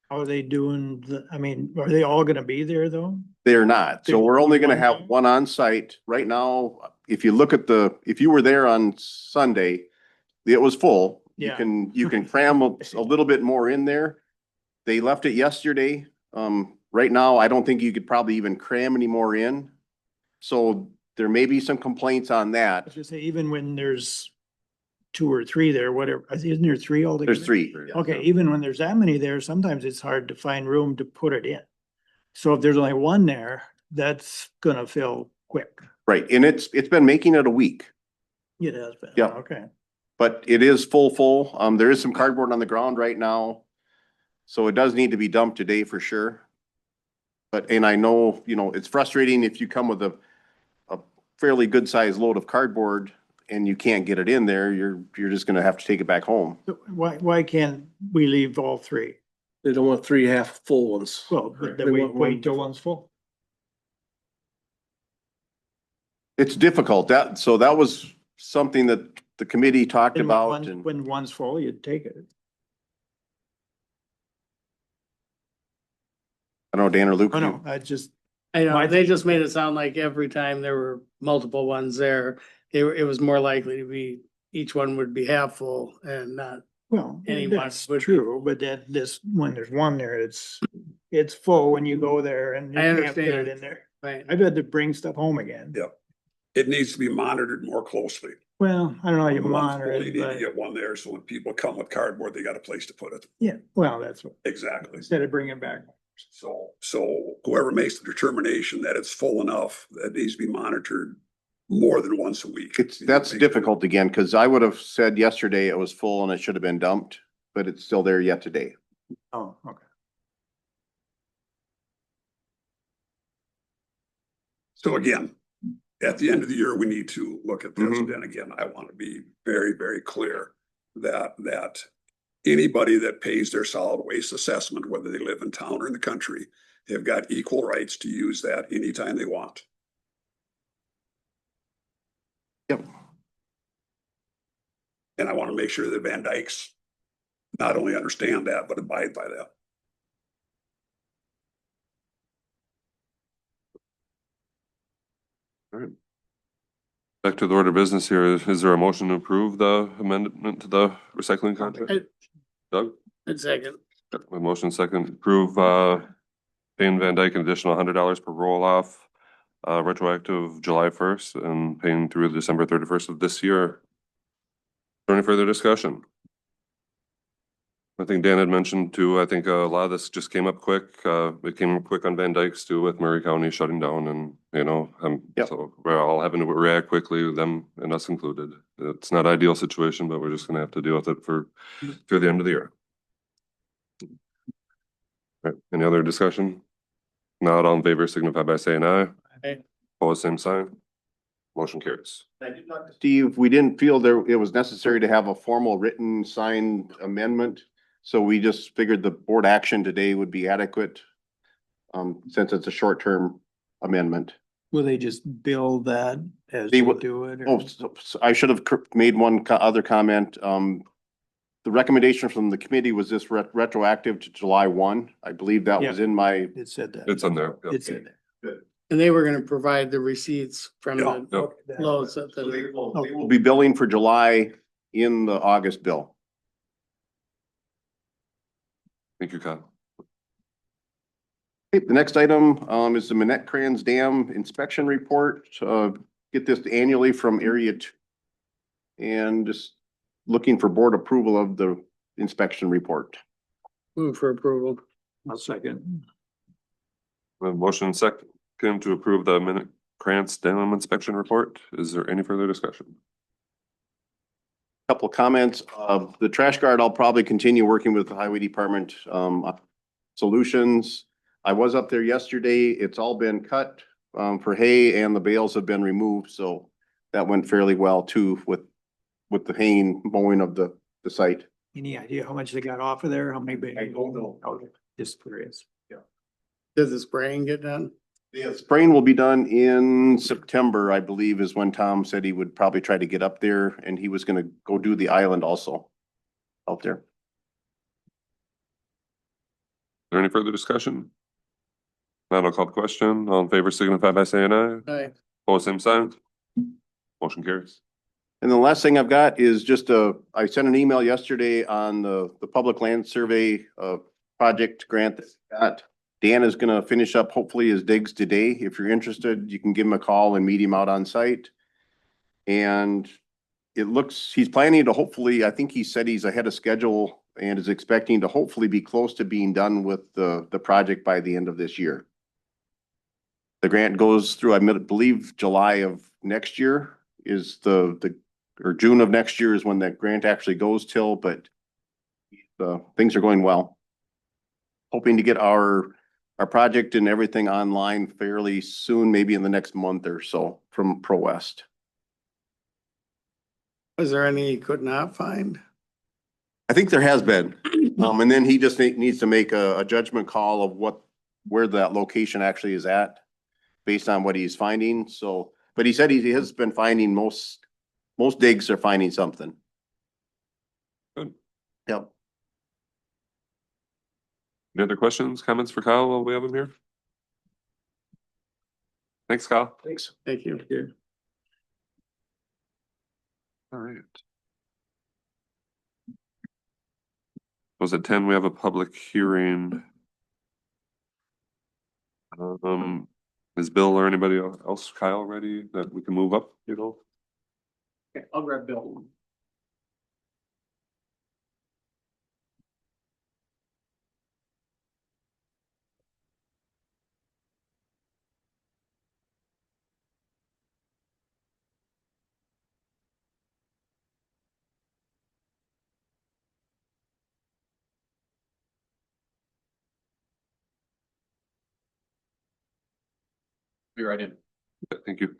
Speaker 8: How are they doing? I mean, are they all gonna be there though?
Speaker 10: They're not. So
Speaker 8: There's
Speaker 10: we're only gonna
Speaker 8: one
Speaker 10: have
Speaker 8: there?
Speaker 10: one on site. Right now, if you look at if you were there on Sunday, it was full.
Speaker 8: Yeah.
Speaker 10: You can cram a little bit more in there. They left it yesterday. Right now, I don't think you could probably even cram any more in. So there may be some complaints on
Speaker 8: I
Speaker 10: that.
Speaker 8: was just say, even when there's two or three there, whatever, isn't there three altogether?
Speaker 10: There's three.
Speaker 8: Okay, even when there's that many there, sometimes it's hard to find room to put it in. So if there's only one there, that's gonna fill quick.
Speaker 10: Right, and it's been making it a week,
Speaker 8: It has been.
Speaker 10: Yeah.
Speaker 8: Okay.
Speaker 10: but it is full. There is some cardboard on the ground right now. So it does need to be dumped today for sure. And I know, it's frustrating if you come with a fairly good sized load of cardboard and you can't get it in there, you're just gonna have to take it back home.
Speaker 8: So why can't we leave all three?
Speaker 4: they don't want three half full ones.
Speaker 8: Well, but
Speaker 4: They
Speaker 8: then
Speaker 4: want one
Speaker 8: wait till one's full.
Speaker 10: It's difficult. So that was something that the committee talked
Speaker 8: And when
Speaker 10: about
Speaker 8: one-
Speaker 10: and.
Speaker 8: when one's full, you'd take it.
Speaker 10: I don't know, Dan or Luke.
Speaker 8: Oh, no, I just,
Speaker 11: I know,
Speaker 8: My-
Speaker 11: they just made it sound like every time there were multiple ones there, it was more likely to be, each one would be half full and not.
Speaker 8: well,
Speaker 11: Anyone
Speaker 8: that's
Speaker 11: would be
Speaker 8: true, but when there's one there, it's full when you go there and you
Speaker 11: I
Speaker 8: can't fit it
Speaker 11: understand.
Speaker 8: in there.
Speaker 11: Right.
Speaker 8: I've had to bring stuff home again.
Speaker 3: Yeah. It needs to be monitored more closely.
Speaker 8: Well, I don't know how you
Speaker 3: Once
Speaker 8: monitor
Speaker 3: full, you
Speaker 8: it,
Speaker 3: need to
Speaker 8: but
Speaker 3: get one there, so when people come with cardboard, they got a place to put it.
Speaker 8: yeah, well, that's what,
Speaker 3: Exactly.
Speaker 8: instead of bringing it back.
Speaker 3: So whoever makes the determination that it's full enough, that needs to be monitored more than once a week.
Speaker 10: That's difficult again, because I would have said yesterday it was full and it should have been dumped, but it's still there yet today.
Speaker 8: Oh, okay.
Speaker 3: So again, at the end of the year, we need to look at this.
Speaker 10: Mhm.
Speaker 3: And again, I want to be very, very clear that anybody that pays their solid waste assessment, whether they live in town or in the country, have got equal rights to use that anytime they want.
Speaker 10: Yep.
Speaker 3: And I want to make sure that Van Dykes not only understand that, but abide by that.
Speaker 9: Back to the order of business here. Is there a motion to approve the amendment to the recycling contract? Doug?
Speaker 11: I'd second.
Speaker 9: A motion second, approve, paying Van Dyke an additional $100 per roll off, retroactive July 1st and paying through December 31st of this year. Is there any further discussion? I think Dan had mentioned too, I think a lot of this just came up quick. It came up quick on Van Dykes too with Murray County shutting down and,
Speaker 10: Yep.
Speaker 9: so we're all having to react quickly, them and us included. It's not ideal situation, but we're just gonna have to deal with it through the end of the year. Right, any other discussion? Not all in favor signify by saying aye.
Speaker 11: Aye.
Speaker 9: Opposed, same sign. Motion carries.
Speaker 10: Steve, we didn't feel it was necessary to have a formal written signed amendment. So we just figured the board action today would be adequate. Since it's a short-term amendment.
Speaker 8: Will they just bill that as
Speaker 10: They
Speaker 8: they
Speaker 10: would-
Speaker 8: do it? or-
Speaker 10: Oh, so I should have made one other comment. The recommendation from the committee was this retroactive to July 1. I believe that was in my,
Speaker 8: It said that.
Speaker 9: It's on there. Yep.
Speaker 8: It's in there.
Speaker 11: And they were gonna provide the receipts from
Speaker 3: Yeah.
Speaker 11: the
Speaker 9: Yep.
Speaker 11: loads that
Speaker 10: they
Speaker 11: the.
Speaker 10: will be billing for July in the August bill.
Speaker 9: Thank you, Kyle.
Speaker 10: Okay, the next item is the Manette Crans Dam inspection report. Get this annually from Area 2. And just looking for board approval of the inspection report.
Speaker 11: Move for approval.
Speaker 8: I'll second.
Speaker 9: We have a motion second to approve the minute Krantz Dam inspection report. Is there any further discussion?
Speaker 10: couple of comments. The trash guard, I'll probably continue working with the highway department, solutions. I was up there yesterday. It's all been cut, for hay and the bales have been removed. So that went fairly well too with the haying mowing of the site.
Speaker 8: Any idea how much they got off of there? How many?
Speaker 10: I don't know.
Speaker 8: Okay, just curious.
Speaker 11: Does the spraying get done?
Speaker 10: The spraying will be done in September, I believe, is when Tom said he would probably try to get up there, and he was gonna go do the island also out there.
Speaker 9: Is there any further discussion? Now I'll call the question. All in favor signify by saying aye.
Speaker 11: Aye.
Speaker 9: Opposed, same sign. Motion carries.
Speaker 10: And the last thing I've got is just I sent an email yesterday on the public land survey, project grant that we got. Dan is gonna finish up hopefully his digs today. If you're interested, you can give him a call and meet him out on site. And it looks, he's planning to hopefully, I think he said he's ahead of schedule and is expecting to hopefully be close to being done with the project by the end of this year. The grant goes through, I believe, July of next year is or June of next year is when that grant actually goes till, but things are going well. Hoping to get our project and everything online fairly soon, maybe in the next month or so from Pro West.
Speaker 11: Was there any you could not find?
Speaker 10: I think there has been, and then he just needs to make a judgment call of where that location actually is at based on what he's finding. So, but he said he has been finding most digs are finding something.
Speaker 9: Good.
Speaker 10: Yep.
Speaker 9: Any other questions, comments for Kyle while we have him here? Thanks, Kyle.
Speaker 10: Thanks.
Speaker 11: Thank you.
Speaker 9: All right. Was it 10? We have a public hearing. Is Bill or anybody else, Kyle, ready that we can move up, you know?
Speaker 1: Okay, I'll grab Bill. Be right in.
Speaker 9: Thank you.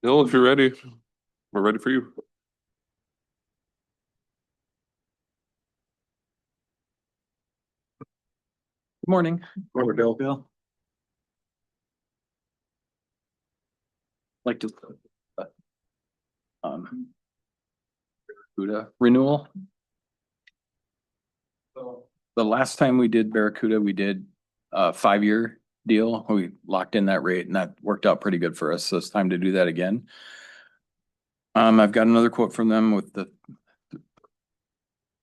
Speaker 9: Bill, if you're ready, we're ready for you.
Speaker 12: Good morning.
Speaker 1: Bill.
Speaker 12: Bill. Like to Barracuda renewal. The last time we did Barracuda, we did a 5-year deal. We locked in that rate and that worked out pretty good for us. So it's time to do that again. I've got another quote from them with the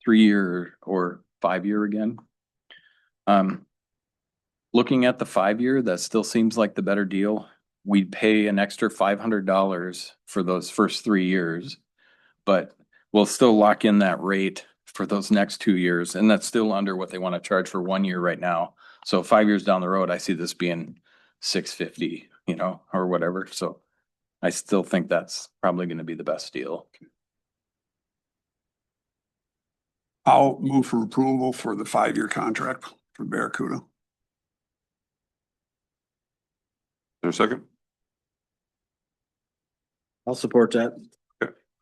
Speaker 12: 3-year or 5-year again. Looking at the 5-year, that still seems like the better deal. We'd pay an extra $500 for those first 3 years, but we'll still lock in that rate for those next 2 years. And that's still under what they want to charge for 1 year right now. So 5 years down the road, I see this being $650, or whatever. So I still think that's probably going to be the best deal.
Speaker 3: I'll move for approval for the 5-year contract for Barracuda.
Speaker 9: Is there a second?
Speaker 12: I'll support that.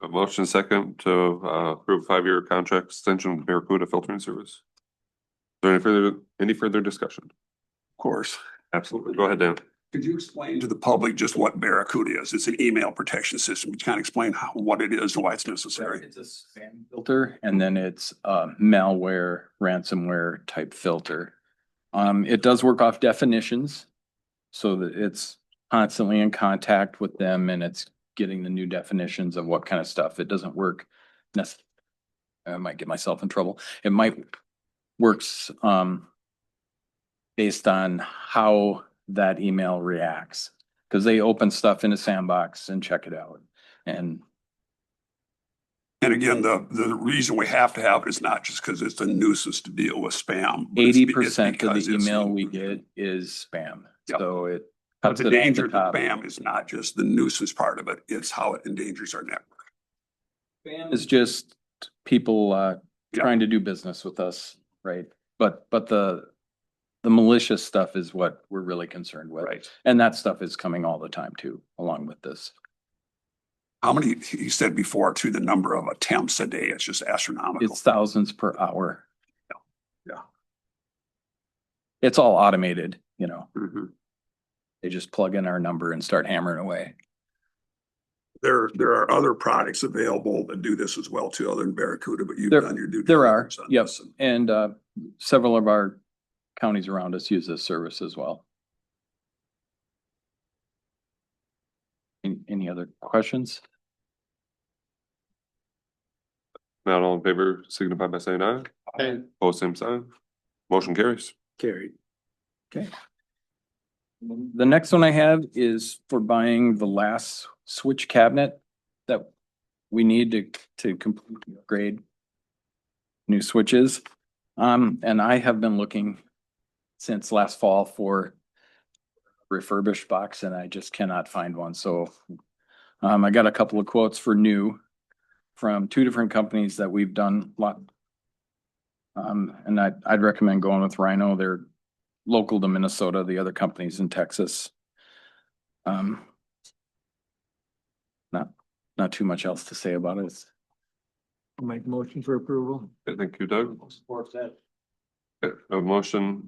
Speaker 9: A motion second to approve 5-year contract extension with Barracuda filtering service. Is there any further discussion?
Speaker 3: Of course.
Speaker 9: Absolutely. Go ahead, Dan.
Speaker 3: Could you explain to the public just what Barracuda is? It's an email protection system. You kind of explain what it is and why it's necessary.
Speaker 12: It's a spam filter and then it's a malware, ransomware type filter. It does work off definitions so that it's constantly in contact with them and it's getting the new definitions of what kind of stuff. It doesn't work necessarily. I might get myself in trouble. It might works based on how that email reacts. Because they open stuff in a sandbox and check it out. And
Speaker 3: again, the reason we have to have it is not just because it's a nuisance to deal with spam. but it's
Speaker 12: 80% of
Speaker 3: because
Speaker 12: the
Speaker 3: it's-
Speaker 12: email we get is spam.
Speaker 3: Yep.
Speaker 12: So it
Speaker 3: But
Speaker 12: cuts
Speaker 3: the
Speaker 12: it off
Speaker 3: danger
Speaker 12: the
Speaker 3: of
Speaker 12: top.
Speaker 3: spam is not just the nuisance part of it, it's how it endangers our network.
Speaker 12: Spam is just people trying to do business with us, right? But the malicious stuff is what we're really concerned with.
Speaker 3: Right.
Speaker 12: And that stuff is coming all the time too, along with this.
Speaker 3: How many, you said before, to the number of attempts a day, it's just astronomical.
Speaker 12: It's thousands per hour.
Speaker 3: Yeah.
Speaker 12: It's all automated, you know.
Speaker 3: Mhm.
Speaker 12: They just plug in our number and start hammering away.
Speaker 3: There are other products available that do this as well too, other than Barracuda, but you've
Speaker 12: There-
Speaker 3: done your due
Speaker 12: There are,
Speaker 3: diligence on
Speaker 12: yep.
Speaker 3: this.
Speaker 12: And several of our counties around us use this service as well. Any other questions?
Speaker 9: Not all in favor, signify by saying aye.
Speaker 11: Aye.
Speaker 9: Opposed, same sign. Motion carries.
Speaker 4: Carried.
Speaker 12: Okay. The next one I have is for buying the last switch cabinet that we need to completely upgrade new switches. And I have been looking since last fall for refurbished box and I just cannot find one. So I got a couple of quotes for new from two different companies that we've done a lot. And I'd recommend going with Rhino. They're local to Minnesota, the other companies in Texas. Not too much else to say about it.
Speaker 8: I'll make a motion for approval.
Speaker 9: Okay, thank you, Doug.
Speaker 8: Support that.
Speaker 9: Okay, a motion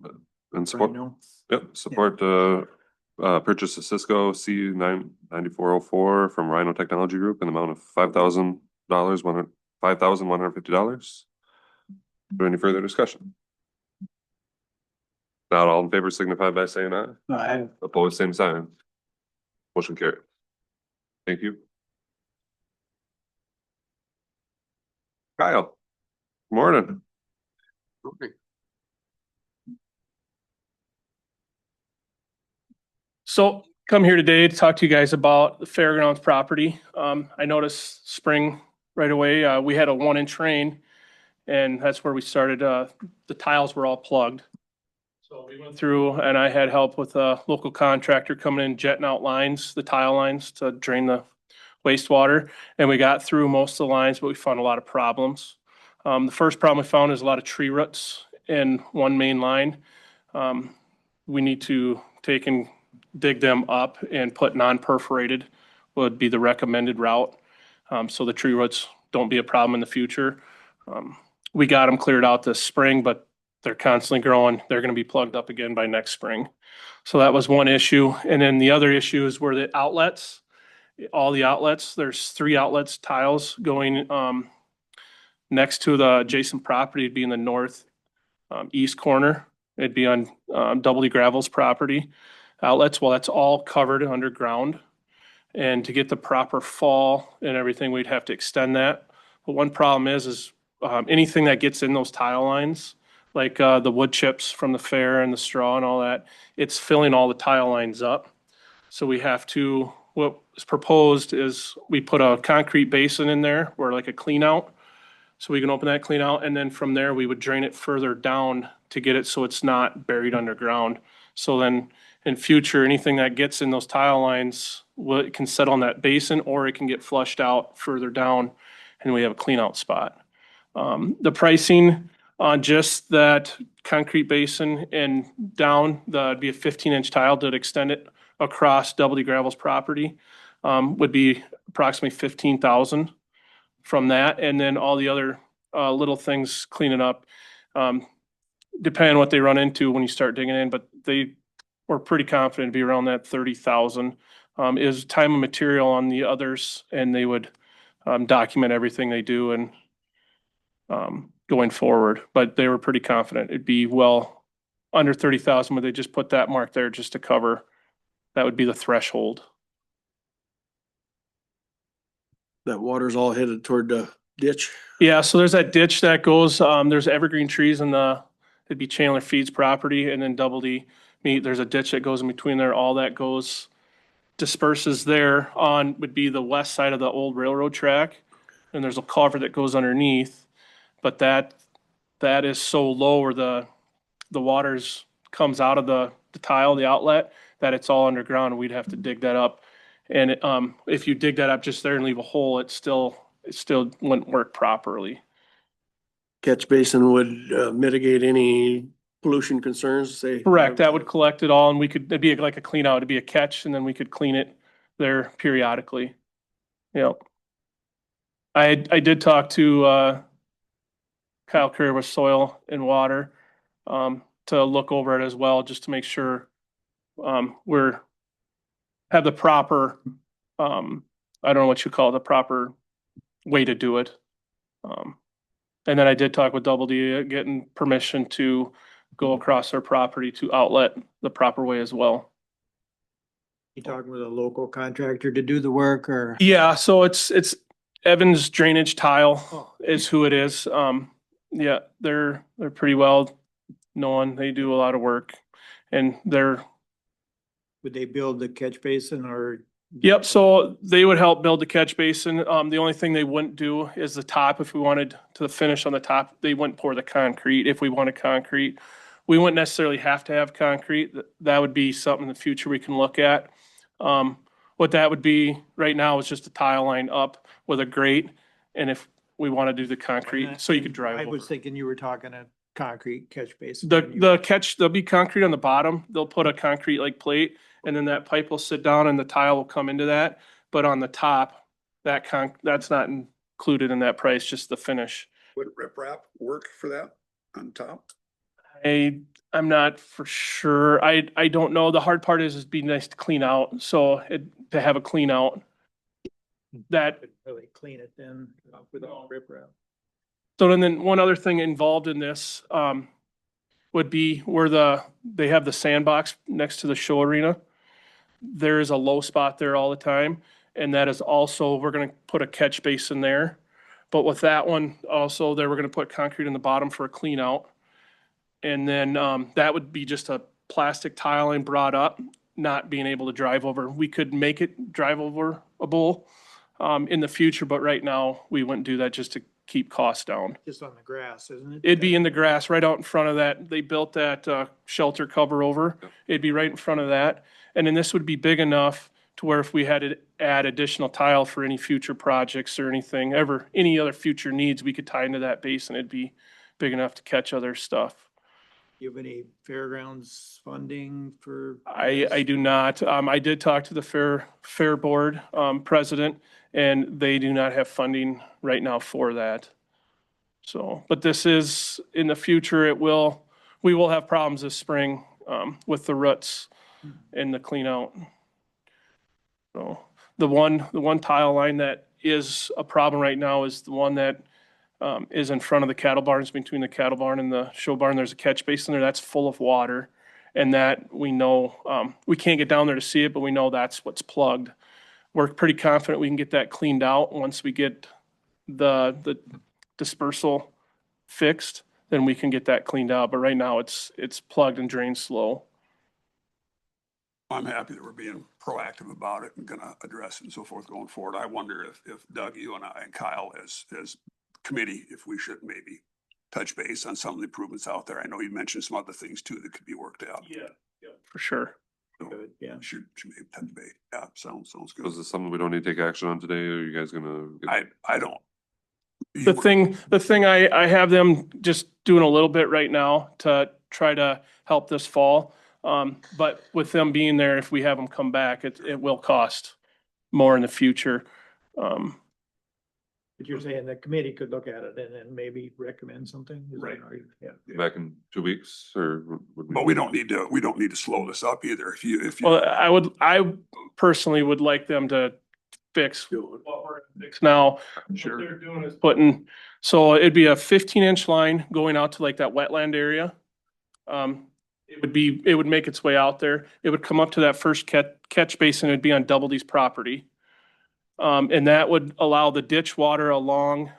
Speaker 9: and support.
Speaker 8: Rhino.
Speaker 9: Yep, support purchase of Cisco C9404 from Rhino Technology Group in the amount of $5,150. Is there any further discussion? Not all in favor signify by saying aye.
Speaker 8: Aye.
Speaker 9: Opposed, same sign. Motion carried. Thank you. Kyle. Morning.
Speaker 1: Okay.
Speaker 13: So come here today to talk to you guys about the fairgrounds property. I noticed spring right away, we had a 1-inch rain and that's where we started. The tiles were all plugged. So we went through and I had help with a local contractor coming in, jetting out lines, the tile lines to drain the wastewater. And we got through most of the lines, but we found a lot of problems. The first problem we found is a lot of tree roots in one main line. We need to take and dig them up and put non-perforated would be the recommended route. So the tree roots don't be a problem in the future. We got them cleared out this spring, but they're constantly growing. They're going to be plugged up again by next spring. So that was one issue. And then the other issue is where the outlets, all the outlets, there's 3 outlets tiles going next to the adjacent property. It'd be in the north east corner. It'd be on Double D Gravel's property outlets. Well, that's all covered underground. And to get the proper fall and everything, we'd have to extend that. But one problem is anything that gets in those tile lines, like the wood chips from the fair and the straw and all that, it's filling all the tile lines up. So we have to, what is proposed is we put a concrete basin in there or like a clean out. So we can open that, clean out, and then from there we would drain it further down to get it so it's not buried underground. So then in future, anything that gets in those tile lines, it can settle in that basin or it can get flushed out further down and we have a clean out spot. The pricing on just that concrete basin and down, that'd be a 15-inch tile to extend it across Double D Gravel's property, would be approximately $15,000 from that. And then all the other little things cleaning up, depending on what they run into when you start digging in, but they we're pretty confident it'd be around that 30,000. Is time and material on the others, and they would document everything they do and going forward. But they were pretty confident it'd be well under 30,000, but they just put that mark there just to cover. That would be the threshold.
Speaker 4: That water's all headed toward the ditch.
Speaker 13: Yeah, so there's that ditch that goes, there's evergreen trees in it'd be Chandler Feeds property, and then Double D Meat, there's a ditch that goes in between there, all that goes, disperses there on, would be the west side of the old railroad track. And there's a culvert that goes underneath, but that is so low where the waters comes out of the tile, the outlet, that it's all underground, and we'd have to dig that up. And, if you dig that up just there and leave a hole, it still wouldn't work properly.
Speaker 4: Catch basin would mitigate any pollution concerns, say.
Speaker 13: Correct, that would collect it all, and it'd be like a clean out, it'd be a catch, and then we could clean it there periodically. Yep. I did talk to, Kyle Curry with Soil and Water, to look over it as well, just to make sure, have the proper, I don't know what you call it, the proper way to do it. And then I did talk with Double D, getting permission to go across their property to outlet the proper way as well.
Speaker 8: You talking with a local contractor to do the work or?
Speaker 13: Yeah, so it's Evans Drainage Tile
Speaker 8: Oh.
Speaker 13: is who it is. Yeah, they're pretty well known. They do a lot of work, and
Speaker 8: Would they build the catch basin or?
Speaker 13: Yep, so they would help build the catch basin. The only thing they wouldn't do is the top. If we wanted to finish on the top, they wouldn't pour the concrete. If we wanted concrete, we wouldn't necessarily have to have concrete. That would be something in the future we can look at. What that would be right now is just a tile line up with a grate. And if we want to do the concrete, so you could drive
Speaker 8: I
Speaker 13: over.
Speaker 8: was thinking you were talking a concrete catch basin.
Speaker 13: The catch, there'll be concrete on the bottom. They'll put a concrete like plate, and then that pipe will sit down and the tile will come into that. But on the top, that's not included in that price, just the finish.
Speaker 3: Would riprap work for that on top?
Speaker 13: I'm not for sure. I don't know. The hard part is it'd be nice to clean out. So to have a clean out. That
Speaker 8: Really clean it then without riprap.
Speaker 13: So then one other thing involved in this, would be where they have the sandbox next to the show arena. There is a low spot there all the time. And that is also, we're gonna put a catch basin there. But with that one also, we're gonna put concrete in the bottom for a clean out. And then, that would be just a plastic tile line brought up, not being able to drive over. We could make it drive over a bowl, in the future, but right now we wouldn't do that just to keep costs down.
Speaker 8: Just on the grass, isn't it?
Speaker 13: It'd be in the grass right out in front of that. They built that shelter cover over. It'd be right in front of that. And then this would be big enough to where if we had to add additional tile for any future projects or anything, any other future needs, we could tie into that basin. It'd be big enough to catch other stuff.
Speaker 8: You have any fairgrounds funding for?
Speaker 13: I do not. I did talk to the fair board president, and they do not have funding right now for that. So, but this is, in the future, we will have problems this spring, with the roots and the clean out. So the one tile line that is a problem right now is the one that, is in front of the cattle barns, between the cattle barn and the show barn. There's a catch basin there that's full of water. And that we know, we can't get down there to see it, but we know that's what's plugged. We're pretty confident we can get that cleaned out once we get the dispersal fixed, then we can get that cleaned out. But right now it's plugged and drained slow.
Speaker 3: I'm happy that we're being proactive about it and gonna address it and so forth going forward. I wonder if Doug, you and I and Kyle as committee, if we should maybe touch base on some of the improvements out there. I know you mentioned some other things too that could be worked out.
Speaker 13: Yeah, for sure.
Speaker 3: So,
Speaker 8: Good, yeah.
Speaker 3: Should maybe touch base. Yeah, sounds good.
Speaker 9: Is this something we don't need to take action on today, or are you guys gonna?
Speaker 3: I don't.
Speaker 13: The thing I have them just doing a little bit right now to try to help this fall. But with them being there, if we have them come back, it will cost more in the future.
Speaker 8: But you're saying the committee could look at it and then maybe recommend something? Is that
Speaker 3: Right.
Speaker 8: Yeah.
Speaker 9: Back in 2 weeks or? would
Speaker 3: But we don't need to slow this up either. If you.
Speaker 13: Well, I personally would like them to fix what we're gonna fix now. What they're doing is putting, so it'd be a 15-inch line going out to like that wetland area. It would make its way out there. It would come up to that first catch basin. It'd be on Doubledy's property. And that would allow the ditch water along,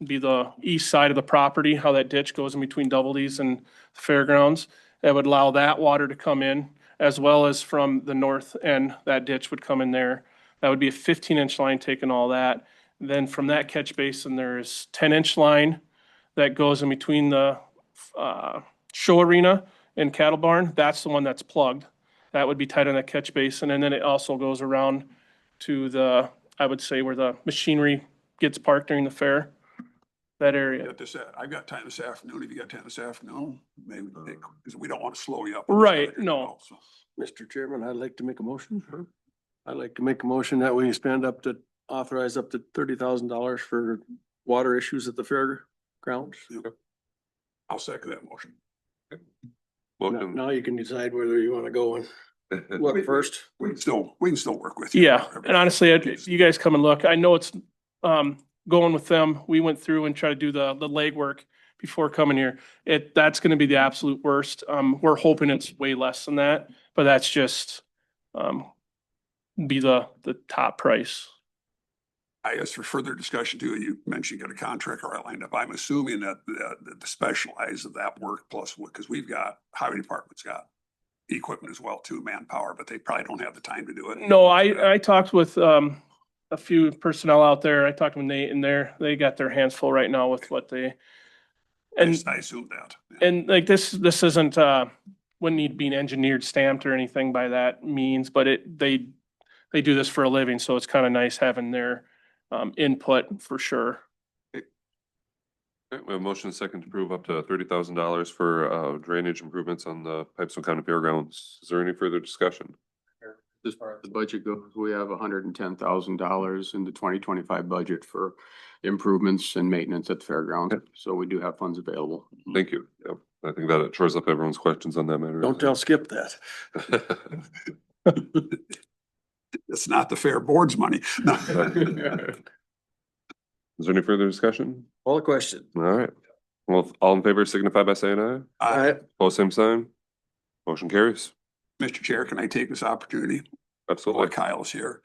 Speaker 13: be the east side of the property, how that ditch goes in between Doubledy's and the fairgrounds. It would allow that water to come in, as well as from the north end, that ditch would come in there. That would be a 15-inch line taking all that. Then from that catch basin, there's 10-inch line that goes in between the show arena and cattle barn. That's the one that's plugged. That would be tied on that catch basin. And then it also goes around to the, I would say, where the machinery gets parked during the fair, that area.
Speaker 3: I've got time this afternoon. If you got time this afternoon, maybe because we don't want to slow you up.
Speaker 13: Right, no.
Speaker 4: Mr. Chairman, I'd like to make a motion. I'd like to make a motion that we authorize up to $30,000 for water issues at the fairgrounds.
Speaker 3: I'll second that motion.
Speaker 9: Motion.
Speaker 4: Now you can decide whether you want to go and look first.
Speaker 3: We can still work with you.
Speaker 13: Yeah, and honestly, if you guys come and look, I know it's going with them. We went through and tried to do the legwork before coming here. That's gonna be the absolute worst. We're hoping it's way less than that, but that's just be the top price.
Speaker 3: I guess for further discussion too, you mentioned you got a contractor lined up. I'm assuming that the specialize of that work plus, because we've got highway department's got equipment as well too, manpower, but they probably don't have the time to do it.
Speaker 13: No, I talked with a few personnel out there. I talked with Nate and they got their hands full right now with what they. And
Speaker 3: I assume that. Yeah.
Speaker 13: and like this isn't wouldn't need to be engineered, stamped or anything by that means, but they do this for a living, so it's kind of nice having their input for sure.
Speaker 9: Okay, we have a motion second to approve up to $30,000 for drainage improvements on the Pipestone County Fairgrounds. Is there any further discussion?
Speaker 1: As far as the budget goes, we have $110,000 in the 2025 budget for improvements and maintenance at the fairgrounds.
Speaker 9: Okay.
Speaker 1: So we do have funds available.
Speaker 9: Thank you. Yep. I think that shores up everyone's questions on that matter.
Speaker 4: Don't tell Skip that.
Speaker 3: It's not the fair board's money. No.
Speaker 9: Is there any further discussion?
Speaker 4: All the question.
Speaker 9: All right. Well, all in favor signify by saying aye. Opposed, same sign. Motion carries.
Speaker 3: Mr. Chair, can I take this opportunity?
Speaker 9: Absolutely.
Speaker 3: While Kyle's here.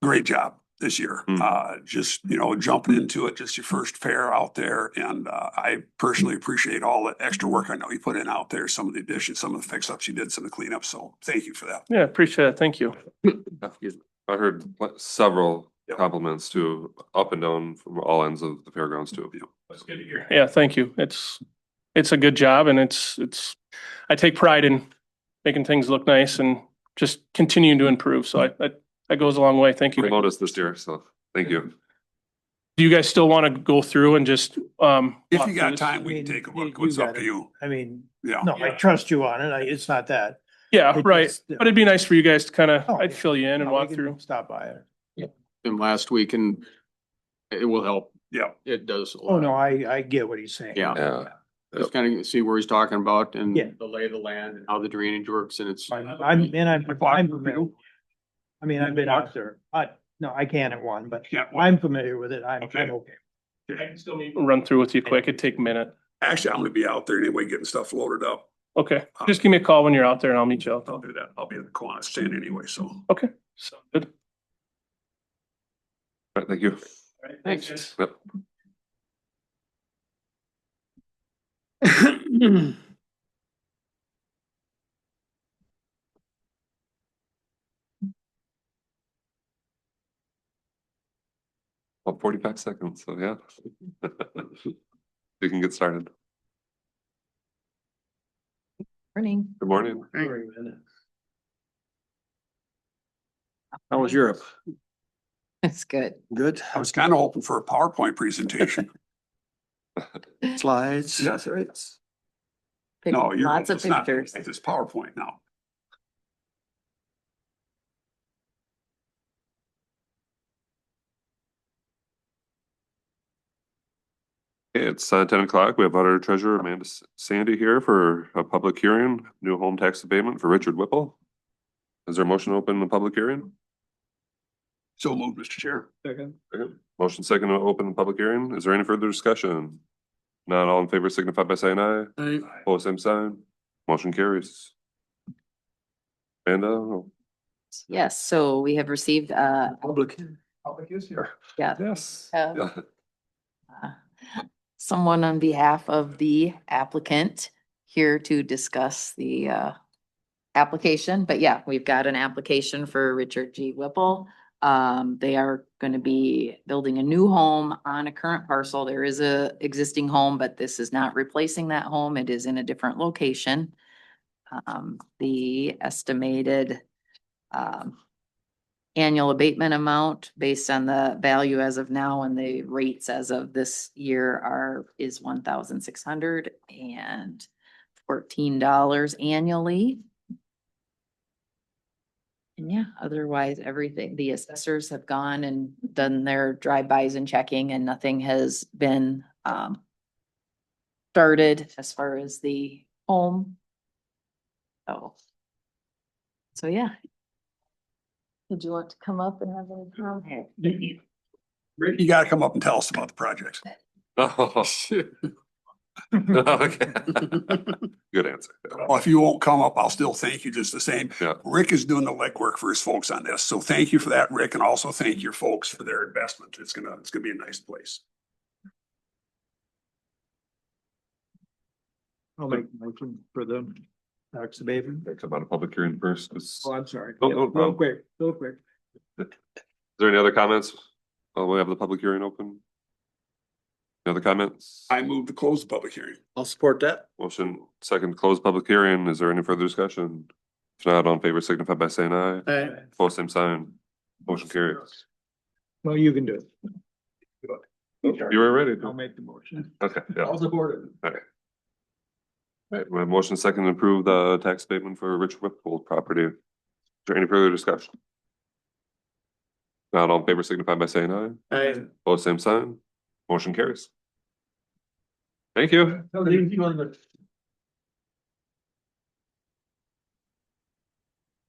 Speaker 3: Great job this year.
Speaker 9: Mm.
Speaker 3: Just, jumping into it, just your first fair out there. And I personally appreciate all the extra work I know you put in out there, some of the additions, some of the fix-ups you did, some of the cleanups. So thank you for that.
Speaker 13: Yeah, appreciate it. Thank you.
Speaker 9: I heard several compliments to up and down from all ends of the fairgrounds too.
Speaker 13: That's good to hear. Yeah, thank you. It's a good job and it's I take pride in making things look nice and just continuing to improve. So that goes a long way. Thank you.
Speaker 9: Promote us this year, so thank you.
Speaker 13: Do you guys still want to go through and just
Speaker 3: If
Speaker 13: walk
Speaker 3: you
Speaker 13: through
Speaker 3: got
Speaker 13: this?
Speaker 3: time, we can take a look. It's up to you.
Speaker 8: I mean,
Speaker 3: Yeah.
Speaker 8: no, I trust you on it. It's not that.
Speaker 13: Yeah,
Speaker 8: It
Speaker 13: right.
Speaker 8: just-
Speaker 13: But it'd be nice for you guys to kind of,
Speaker 8: Oh,
Speaker 13: I'd
Speaker 8: yeah.
Speaker 13: fill you in and
Speaker 8: No, we
Speaker 13: walk
Speaker 8: can
Speaker 13: through.
Speaker 8: Stop by it.
Speaker 1: And last week and it will help.
Speaker 3: Yeah.
Speaker 1: It does. a
Speaker 8: Oh,
Speaker 1: lot.
Speaker 8: no, I get what he's saying.
Speaker 1: Yeah.
Speaker 9: Yeah.
Speaker 1: Just kind of see where he's talking about and
Speaker 8: Yeah.
Speaker 1: the lay of the land and how the drainage works and it's.
Speaker 8: I'm familiar. I mean, I've been out there. No, I can at one, but
Speaker 3: Yeah.
Speaker 8: I'm familiar with it. I'm
Speaker 3: Okay.
Speaker 8: okay.
Speaker 13: I can still run through with you quick. It'd take a minute.
Speaker 3: Actually, I'm gonna be out there anyway, getting stuff loaded up.
Speaker 13: Okay, just give me a call when you're out there and I'll meet you out.
Speaker 3: I'll do that. I'll be at the Kiwanis stand anyway, so.
Speaker 13: Okay, sounds good.
Speaker 9: All right, thank you.
Speaker 13: All right, thanks. guys.
Speaker 9: Yep. Well, 45 seconds, so yeah. We can get started.
Speaker 5: Morning.
Speaker 9: Good morning.
Speaker 4: How was Europe?
Speaker 5: That's good.
Speaker 4: Good.
Speaker 3: I was kind of hoping for a PowerPoint presentation.
Speaker 4: Slides.
Speaker 3: Yes, it's. No, you're.
Speaker 5: Lots of
Speaker 3: it's not.
Speaker 5: pictures.
Speaker 3: It's PowerPoint now.
Speaker 9: it's 10 o'clock. We have Auditor Treasurer Amanda Sandy here for a public hearing, new home tax abatement for Richard Whipple. Is there a motion to open the public hearing?
Speaker 3: So moved, Mr. Chair.
Speaker 8: Second.
Speaker 9: Motion second to open the public hearing. Is there any further discussion? Not all in favor signify by saying aye.
Speaker 11: Aye.
Speaker 9: Opposed, same sign. Motion carries. Amanda?
Speaker 14: Yes, so we have received,
Speaker 3: Public is here.
Speaker 14: yeah,
Speaker 9: Yes.
Speaker 14: uh, someone on behalf of the applicant here to discuss the, application, but yeah, we've got an application for Richard G. Whipple. They are gonna be building a new home on a current parcel. There is a existing home, but this is not replacing that home. It is in a different location. The estimated, annual abatement amount based on the value as of now and the rates as of this year is $1,614 annually. And yeah, otherwise, everything, the assessors have gone and done their drive-bys and checking and nothing has been started as far as the home. So yeah. Did you want to come up and have any comment?
Speaker 3: Rick, you gotta come up and tell us about the project.
Speaker 9: Oh. Okay. Good answer.
Speaker 3: Well, if you won't come up, I'll still thank you just the same.
Speaker 9: Yeah.
Speaker 3: Rick is doing the legwork for his folks on this. So thank you for that, Rick, and also thank your folks for their investment. It's gonna be a nice place.
Speaker 8: I'll make a motion for the tax abatement.
Speaker 9: Talk about a public hearing first.
Speaker 8: Oh, I'm sorry.
Speaker 9: Oh,
Speaker 8: Yep,
Speaker 9: no
Speaker 8: real
Speaker 9: problem.
Speaker 8: quick, real quick.
Speaker 9: Is there any other comments? Oh, we have the public hearing open. Any other comments?
Speaker 3: I move to close the public hearing.
Speaker 4: I'll support that.
Speaker 9: Motion second to close public hearing. Is there any further discussion? If not, all in favor signify by saying aye.
Speaker 11: Aye.
Speaker 9: Opposed, same sign. Motion carries.
Speaker 8: Well, you can do it.
Speaker 9: You were ready.
Speaker 8: I'll make the motion.
Speaker 9: Okay, yeah.
Speaker 8: I'll support it.
Speaker 9: Okay. Right, we have motion second to approve the tax statement for Rich Whipple property. Is there any further discussion? Not all in favor signify by saying aye.
Speaker 11: Aye.
Speaker 9: Opposed, same sign. Motion carries. Thank you.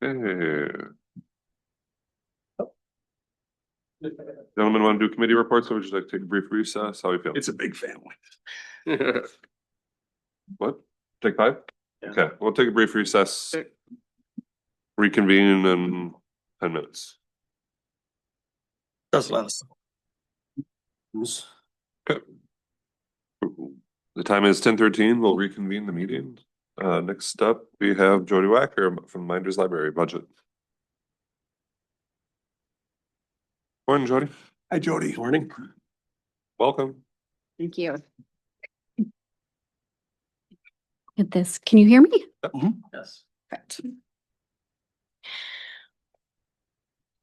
Speaker 9: Hey. Gentlemen, want to do committee reports or would you like to take a brief recess? How are you feeling?
Speaker 3: It's a big family.
Speaker 9: What? Take 5? Okay, we'll take a brief recess. Reconvene in 10 minutes.
Speaker 4: Does let us.
Speaker 9: Okay. The time is 10:13. We'll reconvene the meeting. Next up, we have Jody Wacker from Minders Library Budget. Morning, Jody.
Speaker 3: Hi, Jody.
Speaker 4: Morning.
Speaker 9: Welcome.
Speaker 15: Thank you. At this, can you hear me?
Speaker 4: Yes.
Speaker 15: Perfect.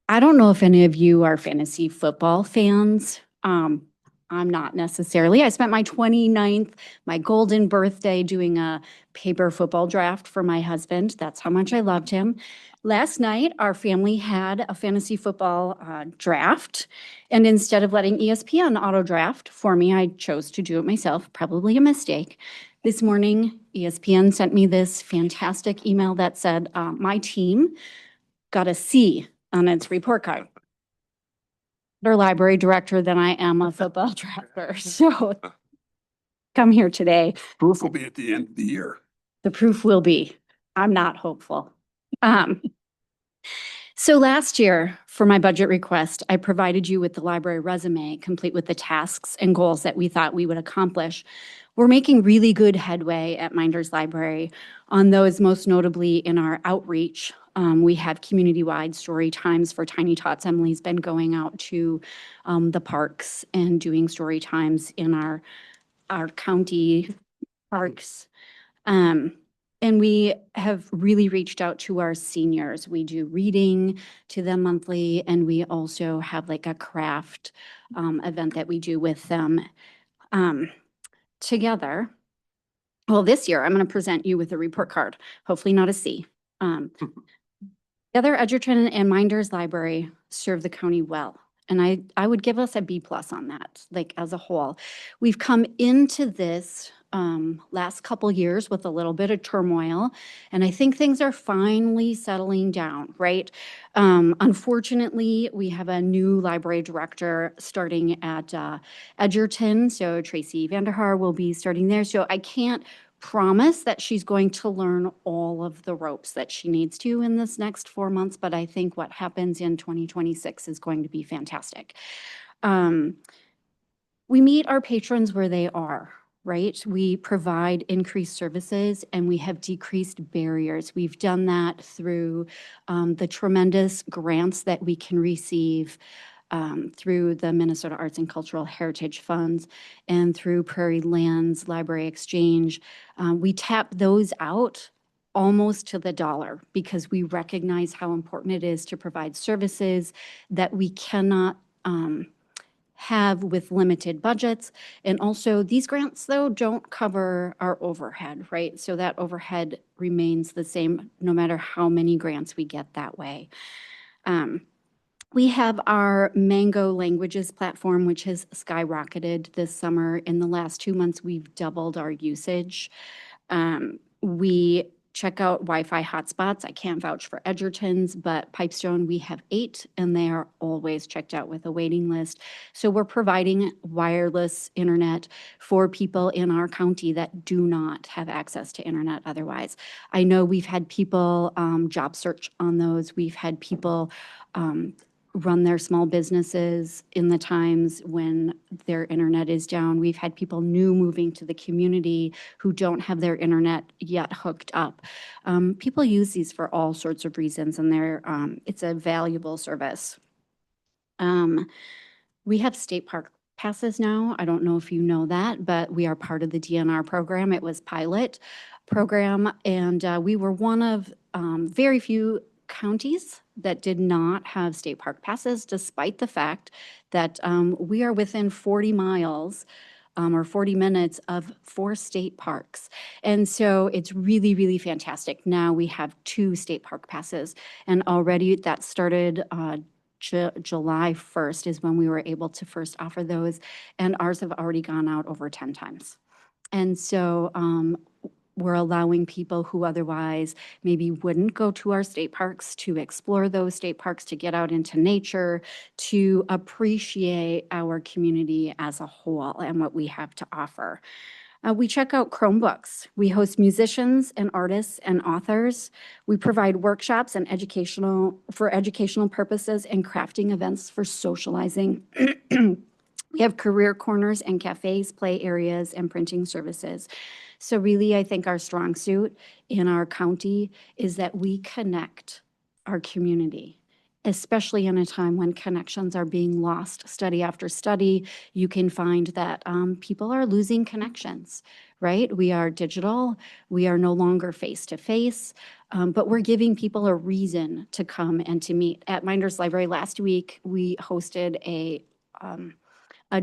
Speaker 15: I don't know if any of you are fantasy football fans. I'm not necessarily. I spent my 29th, my golden birthday, doing a paper football draft for my husband. That's how much I loved him. Last night, our family had a fantasy football draft, and instead of letting ESPN auto draft for me, I chose to do it myself, probably a mistake. This morning, ESPN sent me this fantastic email that said, my team got a C on its report card. Better library director than I am a football drafter. So come here today.
Speaker 3: Proof will be at the end of the year.
Speaker 15: The proof will be. I'm not hopeful. So last year, for my budget request, I provided you with the library resume, complete with the tasks and goals that we thought we would accomplish. We're making really good headway at Minders Library on those, most notably in our outreach. We have community-wide story times for Tiny Tots. Emily's been going out to the parks and doing story times in our county parks. And we have really reached out to our seniors. We do reading to them monthly, and we also have like a craft event that we do with them together. Well, this year, I'm going to present you with a report card, hopefully not a C. Together, Edgerton and Minders Library serve the county well, And I would give us a B+ on that, like as a whole. We've come into this last couple years with a little bit of turmoil, and I think things are finally settling down, right? Unfortunately, we have a new library director starting at Edgerton, so Tracy Vanderhaar will be starting there. So I can't promise that she's going to learn all of the ropes that she needs to in this next 4 months, but I think what happens in 2026 is going to be fantastic. We meet our patrons where they are, right? We provide increased services and we have decreased barriers. We've done that through the tremendous grants that we can receive through the Minnesota Arts and Cultural Heritage Funds and through Prairie Lands Library Exchange. We tap those out almost to the dollar because we recognize how important it is to provide services that we cannot have with limited budgets. And also these grants though don't cover our overhead, right? So that overhead remains the same no matter how many grants we get that way. We have our Mango Languages platform, which has skyrocketed this summer. In the last 2 months, we've doubled our usage. We check out Wi-Fi hotspots. I can't vouch for Edgerton's, but Pipestone, we have 8, and they are always checked out with a waiting list. So we're providing wireless internet for people in our county that do not have access to internet otherwise. I know we've had people job search on those. We've had people run their small businesses in the times when their internet is down. We've had people new moving to the community who don't have their internet yet hooked up. People use these for all sorts of reasons, and it's a valuable service. We have state park passes now. I don't know if you know that, but we are part of the DNR program. It was pilot program, and we were one of very few counties that did not have state park passes, despite the fact that we are within 40 miles or 40 minutes of 4 state parks. And so it's really, really fantastic. Now we have 2 state park passes, and already that started July 1st is when we were able to first offer those, and ours have already gone out over 10 times. And so we're allowing people who otherwise maybe wouldn't go to our state parks to explore those state parks, to get out into nature, to appreciate our community as a whole and what we have to offer. We check out Chromebooks. We host musicians and artists and authors. We provide workshops and educational purposes and crafting events for socializing. We have career corners and cafes, play areas, and printing services. So really, I think our strong suit in our county is that we connect our community, especially in a time when connections are being lost. Study after study, you can find that people are losing connections, right? We are digital. We are no longer face-to-face, but we're giving people a reason to come and to meet. At Minders Library last week, we hosted a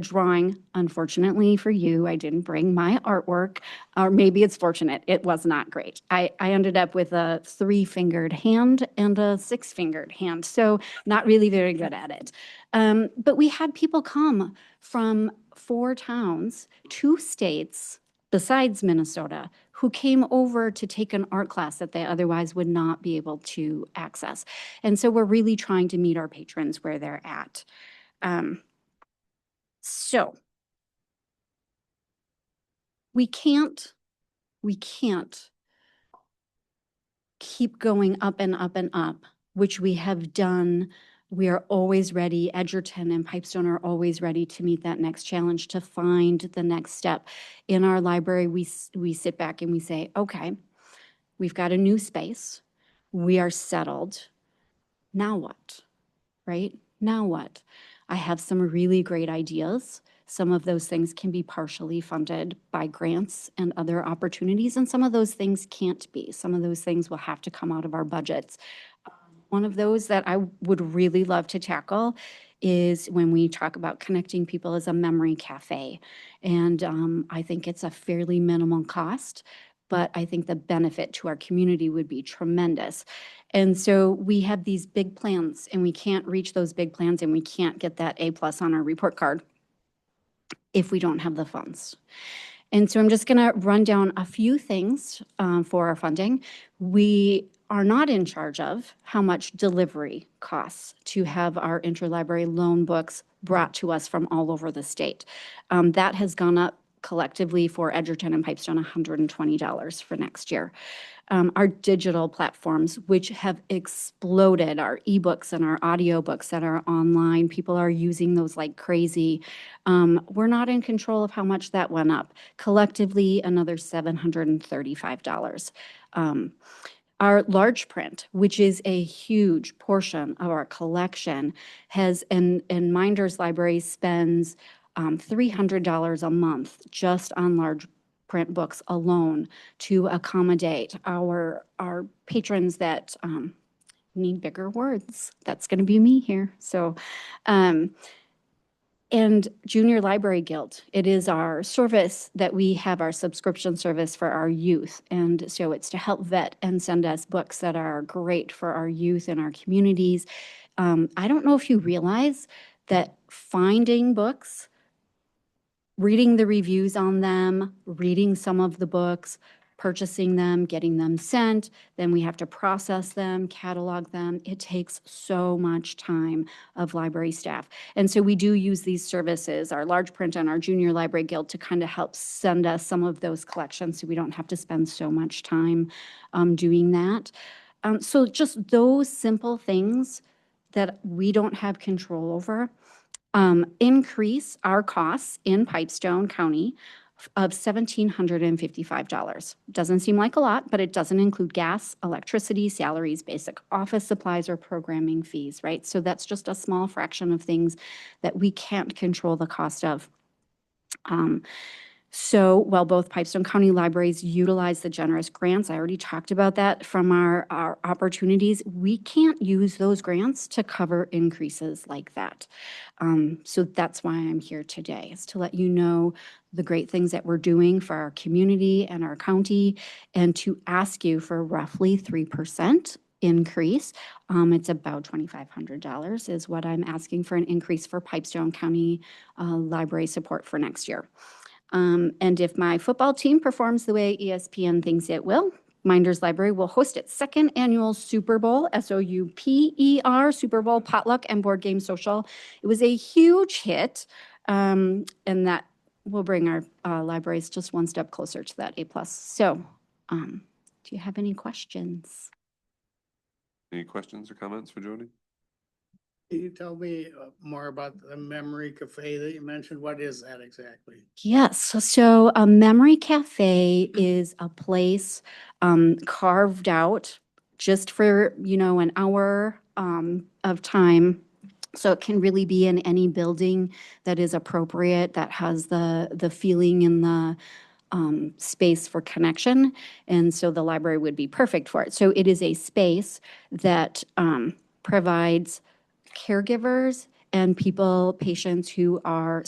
Speaker 15: drawing. Unfortunately for you, I didn't bring my artwork, or maybe it's fortunate. It was not great. I ended up with a 3-fingered hand and a 6-fingered hand, so not really very good at it. But we had people come from 4 towns, 2 states besides Minnesota, who came over to take an art class that they otherwise would not be able to access. And so we're really trying to meet our patrons where they're at. So we can't keep going up and up and up, which we have done. We are always ready. Edgerton and Pipestone are always ready to meet that next challenge, to find the next step. In our library, we sit back and we say, okay, we've got a new space. We are settled. Now what, right? Now what? I have some really great ideas. Some of those things can be partially funded by grants and other opportunities, and some of those things can't be. Some of those things will have to come out of our budgets. One of those that I would really love to tackle is when we talk about connecting people as a memory cafe. And I think it's a fairly minimal cost. but I think the benefit to our community would be tremendous. And so we have these big plans and we can't reach those big plans and we can't get that A+ on our report card if we don't have the funds. And so I'm just going to run down a few things for our funding. We are not in charge of how much delivery costs to have our interlibrary loan books brought to us from all over the state. That has gone up collectively for Edgerton and Pipestone $120 for next year. Our digital platforms, which have exploded, our ebooks and our audiobooks that are online, people are using those like crazy. We're not in control of how much that went up. Collectively, another $735. Our large print, which is a huge portion of our collection, has, and Minders Library spends $300 a month just on large print books alone to accommodate our patrons that need bigger words. That's going to be me here. So, and Junior Library Guild, it is our service that we have, our subscription service for our youth. And so it's to help vet and send us books that are great for our youth and our communities. I don't know if you realize that finding books, reading the reviews on them, reading some of the books, purchasing them, getting them sent, then we have to process them, catalog them. It takes so much time of library staff. And so we do use these services, our large print and our Junior Library Guild, to kind of help send us some of those collections so we don't have to spend so much time doing that. So just those simple things that we don't have control over increase our costs in Pipestone County of $1,755. Doesn't seem like a lot, but it doesn't include gas, electricity, salaries, basic office supplies, or programming fees, right? So that's just a small fraction of things that we can't control the cost of. So while both Pipestone County libraries utilize the generous grants, I already talked about that from our opportunities, we can't use those grants to cover increases like that. So that's why I'm here today, is to let you know the great things that we're doing for our community and our county, and to ask you for roughly 3% increase. It's about $2,500 is what I'm asking for an increase for Pipestone County library support for next year. And if my football team performs the way ESPN thinks it will, Minders Library will host its second annual Super Bowl, SOUPER, Super Bowl potluck and board game social. It was a huge hit, and that will bring our libraries just one step closer to that A+. So, do you have any questions?
Speaker 9: Any questions or comments for Jody?
Speaker 11: Can you tell me more about the Memory Cafe that you mentioned? What is that exactly?
Speaker 15: Yes, so a memory cafe is a place carved out just for, an hour of time. So it can really be in any building that is appropriate, that has the feeling and the space for connection. And so the library would be perfect for it. So it is a space that provides caregivers and patients who are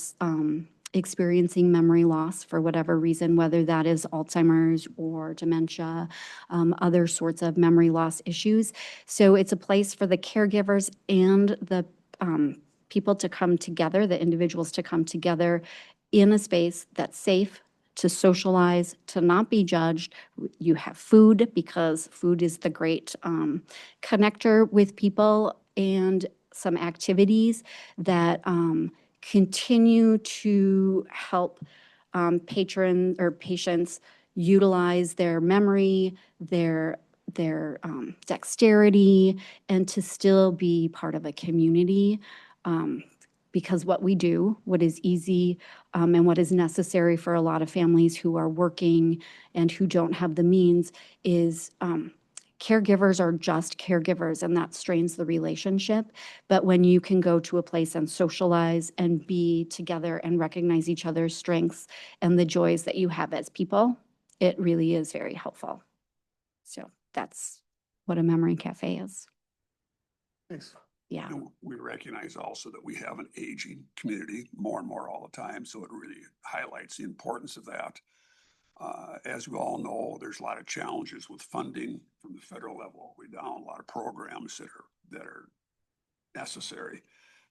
Speaker 15: experiencing memory loss for whatever reason, whether that is Alzheimer's or dementia, other sorts of memory loss issues. So it's a place for the caregivers and the people to come together, the individuals to come together in a space that's safe, to socialize, to not be judged. You have food, because food is the great connector with people, and some activities that continue to help patrons or patients utilize their memory, their dexterity, and to still be part of a community. Because what we do, what is easy and what is necessary for a lot of families who are working and who don't have the means, is caregivers are just caregivers, and that strains the relationship. But when you can go to a place and socialize and be together and recognize each other's strengths and the joys that you have as people, it really is very helpful. So that's what a memory cafe is.
Speaker 11: Thanks.
Speaker 15: Yeah.
Speaker 3: We recognize also that we have an aging community more and more all the time, so it really highlights the importance of that. As we all know, there's a lot of challenges with funding from the federal level. We down a lot of programs that are necessary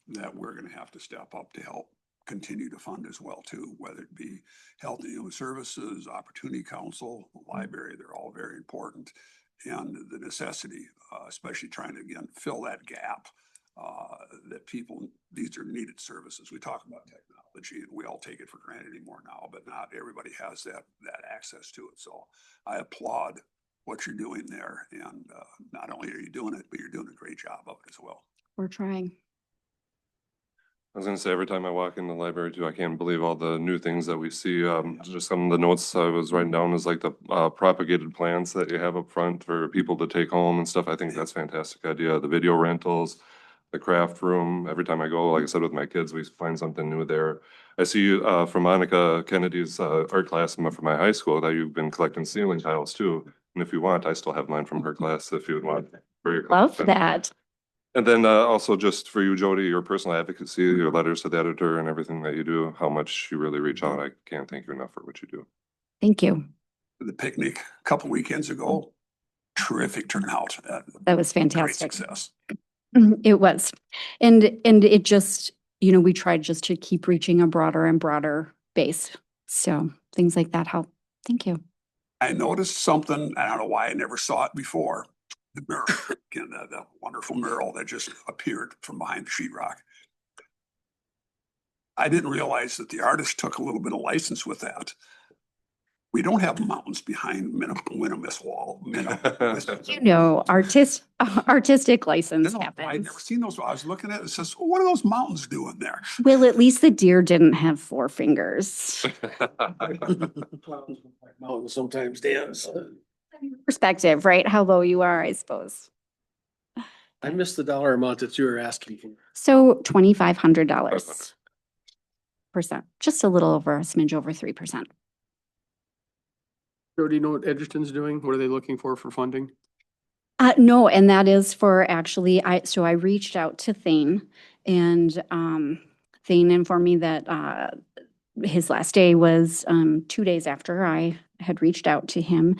Speaker 3: that we're gonna have to step up to help continue to fund as well too, whether it be Health and Human Services, Opportunity Council, library, they're all very important. And the necessity, especially trying to again fill that gap, that people, these are needed services. We talk about technology and we all take it for granted anymore now, but not everybody has that access to it. So I applaud what you're doing there. And not only are you doing it, but you're doing a great job of it as well.
Speaker 15: We're trying.
Speaker 9: I was gonna say, every time I walk in the library too, I can't believe all the new things that we see. Just some of the notes I was writing down is like the propagated plants that you have up front for people to take home and stuff. I think that's a fantastic idea. The video rentals, the craft room. Every time I go, like I said, with my kids, we find something new there. I see from Monica Kennedy's art class from my high school that you've been collecting ceiling tiles too. And if you want, I still have mine from her class if you would want. For your
Speaker 15: Love
Speaker 9: collection.
Speaker 15: that.
Speaker 9: And then also just for you, Jody, your personal advocacy, your letters to the editor and everything that you do, how much you really reach out. I can't thank you enough for what you do.
Speaker 15: Thank you.
Speaker 3: The picnic a couple weekends ago, terrific turnout.
Speaker 15: That was
Speaker 3: Great
Speaker 15: fantastic.
Speaker 3: success.
Speaker 15: It was. And it just, you know, we tried just to keep reaching a broader and broader base. So things like that help. Thank you.
Speaker 3: I noticed something, I don't know why I never saw it before. The mural, again, the wonderful mural that just appeared from behind the sheetrock. I didn't realize that the artist took a little bit of license with that. We don't have mountains behind Minimus Wall.
Speaker 15: You know, artistic license
Speaker 3: I'd
Speaker 15: happens.
Speaker 3: never seen those. I was looking at it, it says, what are those mountains doing there?
Speaker 15: Well, at least the deer didn't have 4 fingers.
Speaker 4: Mountains sometimes dance.
Speaker 15: Perspective, right? How low you are, I suppose.
Speaker 4: I missed the dollar amount that you were asking for.
Speaker 15: So $2,500. Just a little over, a smidge over 3%.
Speaker 1: Joe, do you know what Edgerton's doing? What are they looking for funding?
Speaker 15: No, and that is for actually, I reached out to Thane and, Thane informed me that, his last day was, 2 days after I had reached out to him.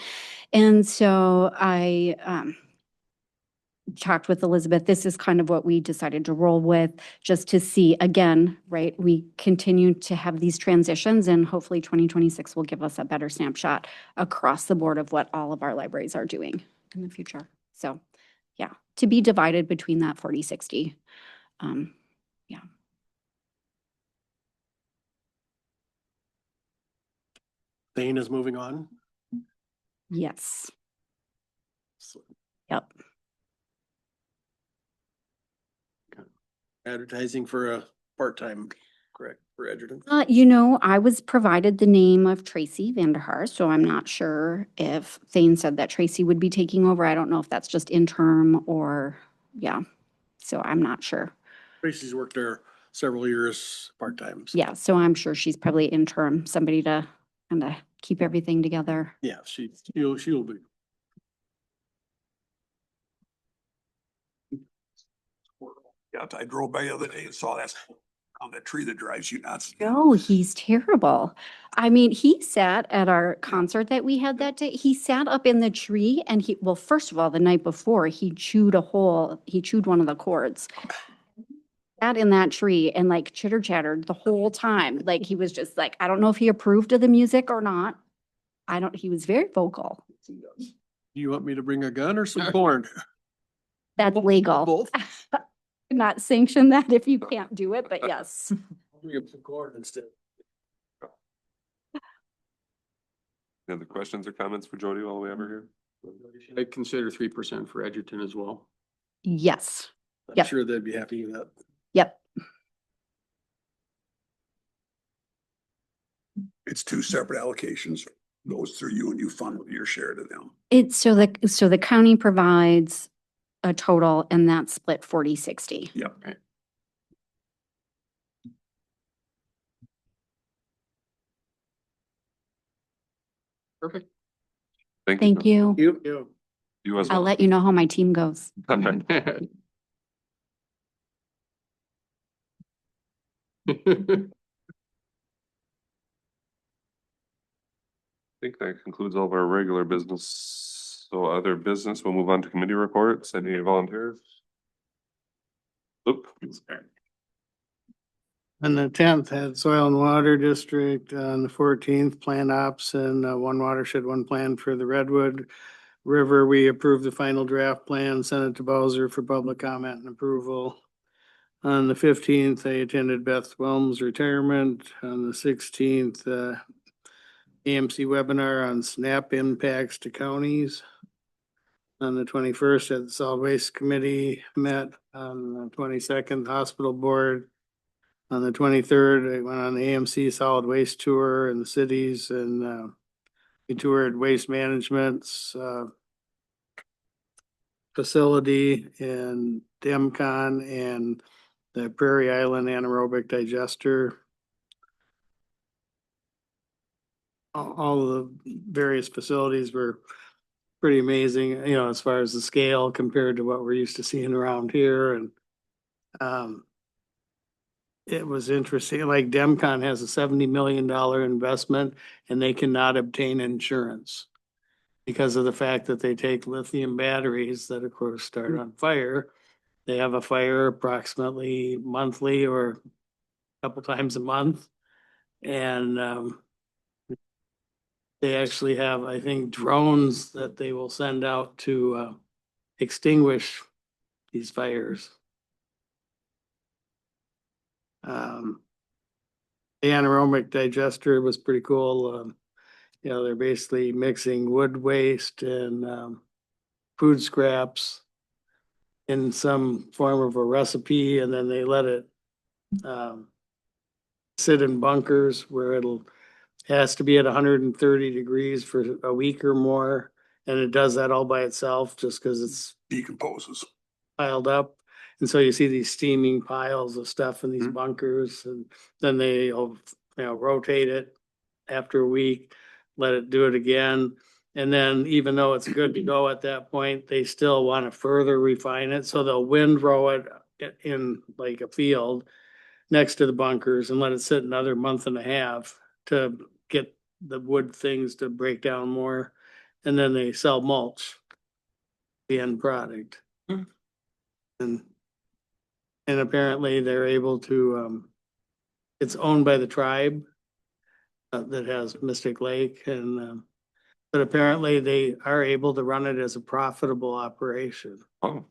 Speaker 15: And so I, talked with Elizabeth. This is kind of what we decided to roll with, just to see again, right? We continue to have these transitions and hopefully 2026 will give us a better snapshot across the board of what all of our libraries are doing in the future. So yeah, to be divided between that 40-60. Yeah.
Speaker 4: Thane is moving on.
Speaker 15: Yes. Yep.
Speaker 4: Advertising for a part-time, correct, for Edgerton?
Speaker 15: You know, I was provided the name of Tracy Vanderhaar, so I'm not sure if Thane said that Tracy would be taking over. I don't know if that's just interim or, yeah. So I'm not sure.
Speaker 4: Tracy's worked there several years, part-time. So.
Speaker 15: Yeah, so I'm sure she's probably interim, somebody to kind of keep everything together.
Speaker 4: Yeah, she'll be.
Speaker 3: Yeah, I drove by the other day and saw that on that tree that drives you nuts.
Speaker 15: No, he's terrible. I mean, he sat at our concert that we had that day. He sat up in the tree and well, first of all, the night before, he chewed one of the cords. Sat in that tree and like chitter chattered the whole time. Like he was just like, I don't know if he approved of the music or not. He was very vocal.
Speaker 4: You want me to bring a gun or some corn?
Speaker 15: That's legal.
Speaker 4: Both?
Speaker 15: Not sanction that if you can't do it, but yes.
Speaker 4: Bring up some corn instead.
Speaker 9: Any other questions or comments for Jody while we have her here?
Speaker 1: Should I consider 3% for Edgerton as well?
Speaker 15: Yes.
Speaker 4: I'm
Speaker 15: Yep.
Speaker 4: sure they'd be happy with that.
Speaker 15: Yep.
Speaker 3: It's 2 separate allocations, goes through you and you fund your share to them.
Speaker 15: It's so the county provides a total and that's split 40-60.
Speaker 3: Yep.
Speaker 1: Right. Perfect.
Speaker 15: Thank you.
Speaker 9: You as
Speaker 15: I'll
Speaker 9: well.
Speaker 15: let you know how my team goes.
Speaker 9: think that concludes all of our regular business. So other business, we'll move on to committee reports. Any volunteers? Oop.
Speaker 11: On the tenth, had Soil and Water District. On the 14th, Plan Ops and one watershed, one plan for the Redwood River. We approved the final draft plan, sent it to Bowser for public comment and approval. On the 15th, I attended Beth Wilm's retirement. On the 16th, AMC webinar on SNAP impacts to counties. On the 21st, at the Solid Waste Committee met. On the 22nd, Hospital Board. On the 23rd, I went on the AMC Solid Waste Tour in the cities, and we toured Waste Management's facility in Demcon and the Prairie Island Anaerobic Digester. All of the various facilities were pretty amazing, you know, as far as the scale compared to what we're used to seeing around here. And it was interesting, like Demcon has a $70 million investment and they cannot obtain insurance because of the fact that they take lithium batteries that of course start on fire. They have a fire approximately monthly or a couple times a month. And they actually have, I think, drones that they will send out to extinguish these fires. The anaerobic digester was pretty cool. You know, they're basically mixing wood waste and food scraps in some form of a recipe, and then they let it sit in bunkers where has to be at 130 degrees for a week or more. And it does that all by itself just because it's
Speaker 3: Decomposes.
Speaker 11: piled up. And so you see these steaming piles of stuff in these bunkers, and then they'll, you know, rotate it after a week, let it do it again. And then even though it's good to go at that point, they still want to further refine it. So they'll windrow it in like a field next to the bunkers and let it sit another month and a half to get the wood things to break down more. And then they sell mulch, the end product. And apparently they're able to, it's owned by the tribe that has Mystic Lake, and but apparently they are able to run it as a profitable operation.
Speaker 9: Oh,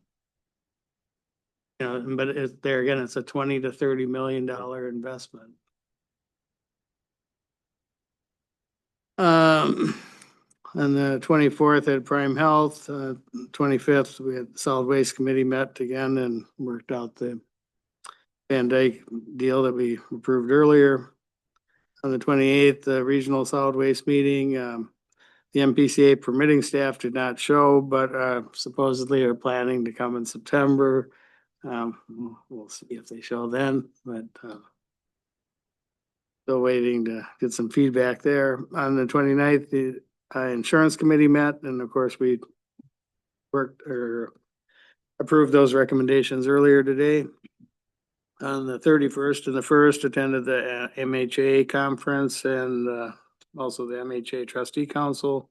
Speaker 11: You know, but there again, it's a $20 to $30 million investment. On the 24th at Prime Health, 25th, we had the Solid Waste Committee met again and worked out the Van Dyke deal that we approved earlier. On the 28th, the Regional Solid Waste meeting, the MPCA permitting staff did not show, but supposedly are planning to come in September. We'll see if they show then, but still waiting to get some feedback there. On the 29th, the Insurance Committee met, and of course, we worked or approved those recommendations earlier today. On the 31st and the 1st, attended the MHA conference and also the MHA Trustee Council.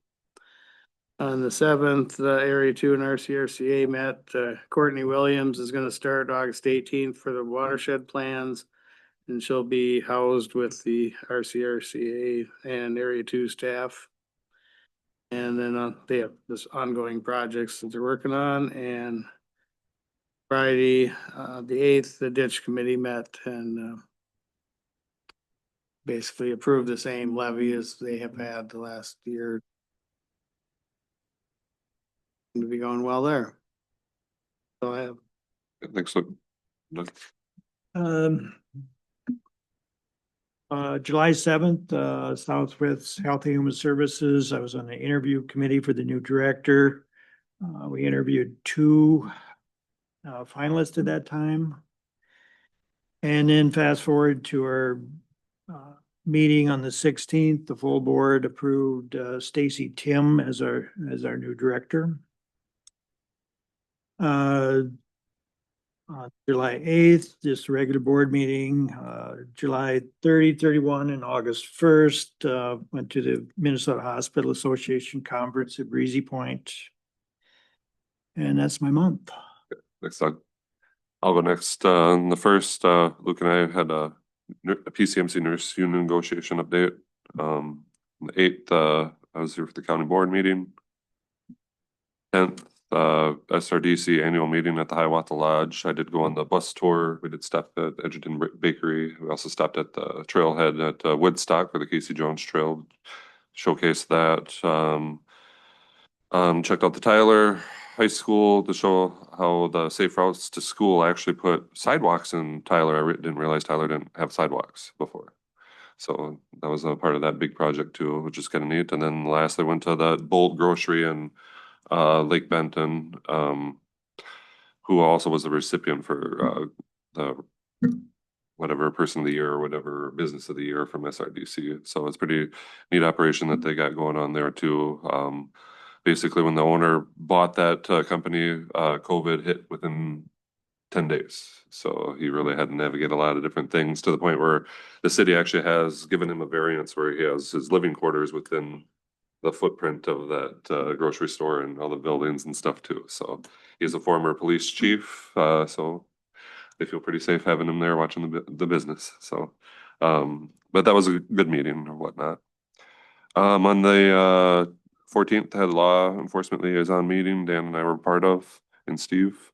Speaker 11: On the 7th, Area 2 and RCRCA met. Courtney Williams is going to start August 18th for the watershed plans, and she'll be housed with the RCRCA and Area 2 staff. And then they have this ongoing projects that they're working on. And Friday, the 8th, the ditch committee met and basically approved the same levy as they have had the last year. Seem to be going well there. So I have.
Speaker 9: thanks. So.
Speaker 8: July 7th, Southwest Health and Human Services. I was on the interview committee for the new director. We interviewed two finalists at that time. And then fast forward to our meeting on the 16th, the full board approved Stacy Tim as our new director. July 8th, just a regular board meeting, July 30, 31, and August 1st, went to the Minnesota Hospital Association Conference at Breezy Point. And that's my month.
Speaker 9: Next Doug. I'll go next. The first, Luke and I had a PCMC nurse union negotiation update. The 8th, I was here for the county board meeting. 10th, SRDC annual meeting at the Hiawatha Lodge. I did go on the bus tour. We did stop at Edgerton Bakery. We also stopped at the trailhead at Woodstock for the Casey Jones Trail. Showcase that. Checked out the Tyler High School to show how the safe routes to school actually put sidewalks in Tyler. I didn't realize Tyler didn't have sidewalks before. So that was a part of that big project too, which is kind of neat. And then lastly, went to the Bolt Grocery in Lake Benton, who also was the recipient for the whatever person of the year or whatever business of the year from SRDC. So it's pretty neat operation that they got going on there too. Basically, when the owner bought that company, COVID hit within 10 days. So he really had to navigate a lot of different things to the point where the city actually has given him a variance where he has his living quarters within the footprint of that grocery store and all the buildings and stuff too. So he's a former police chief. So they feel pretty safe having him there watching the business. So, but that was a good meeting or whatnot. On the 14th, had a law enforcement liaison meeting Dan and I were part of, and Steve.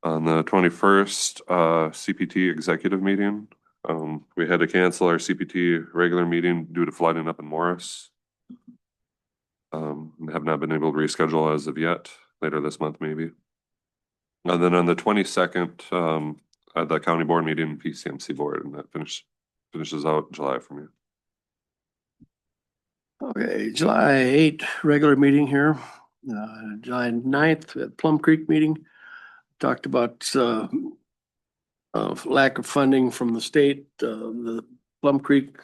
Speaker 9: On the 21st, CPT executive meeting. We had to cancel our CPT regular meeting due to flooding up in Morris. Have not been able to reschedule as of yet, later this month maybe. And then on the 22nd, at the county board meeting, PCMC board, and that finishes out July for me.
Speaker 4: Okay, July 8th, regular meeting here. July 9th, we had Plum Creek meeting. Talked about lack of funding from the state. The Plum Creek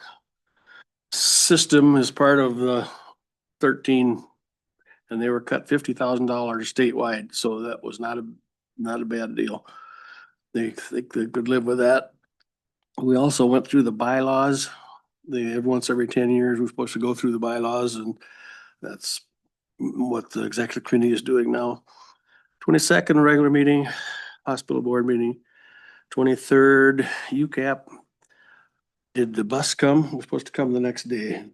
Speaker 4: system is part of the 13, and they were cut $50,000 statewide, so that was not a bad deal. They think they could live with that. We also went through the bylaws. Once every 10 years, we're supposed to go through the bylaws, and that's what the executive committee is doing now. 22nd, regular meeting, hospital board meeting. 23rd, UCAP. Did the bus come? We're supposed to come the next day.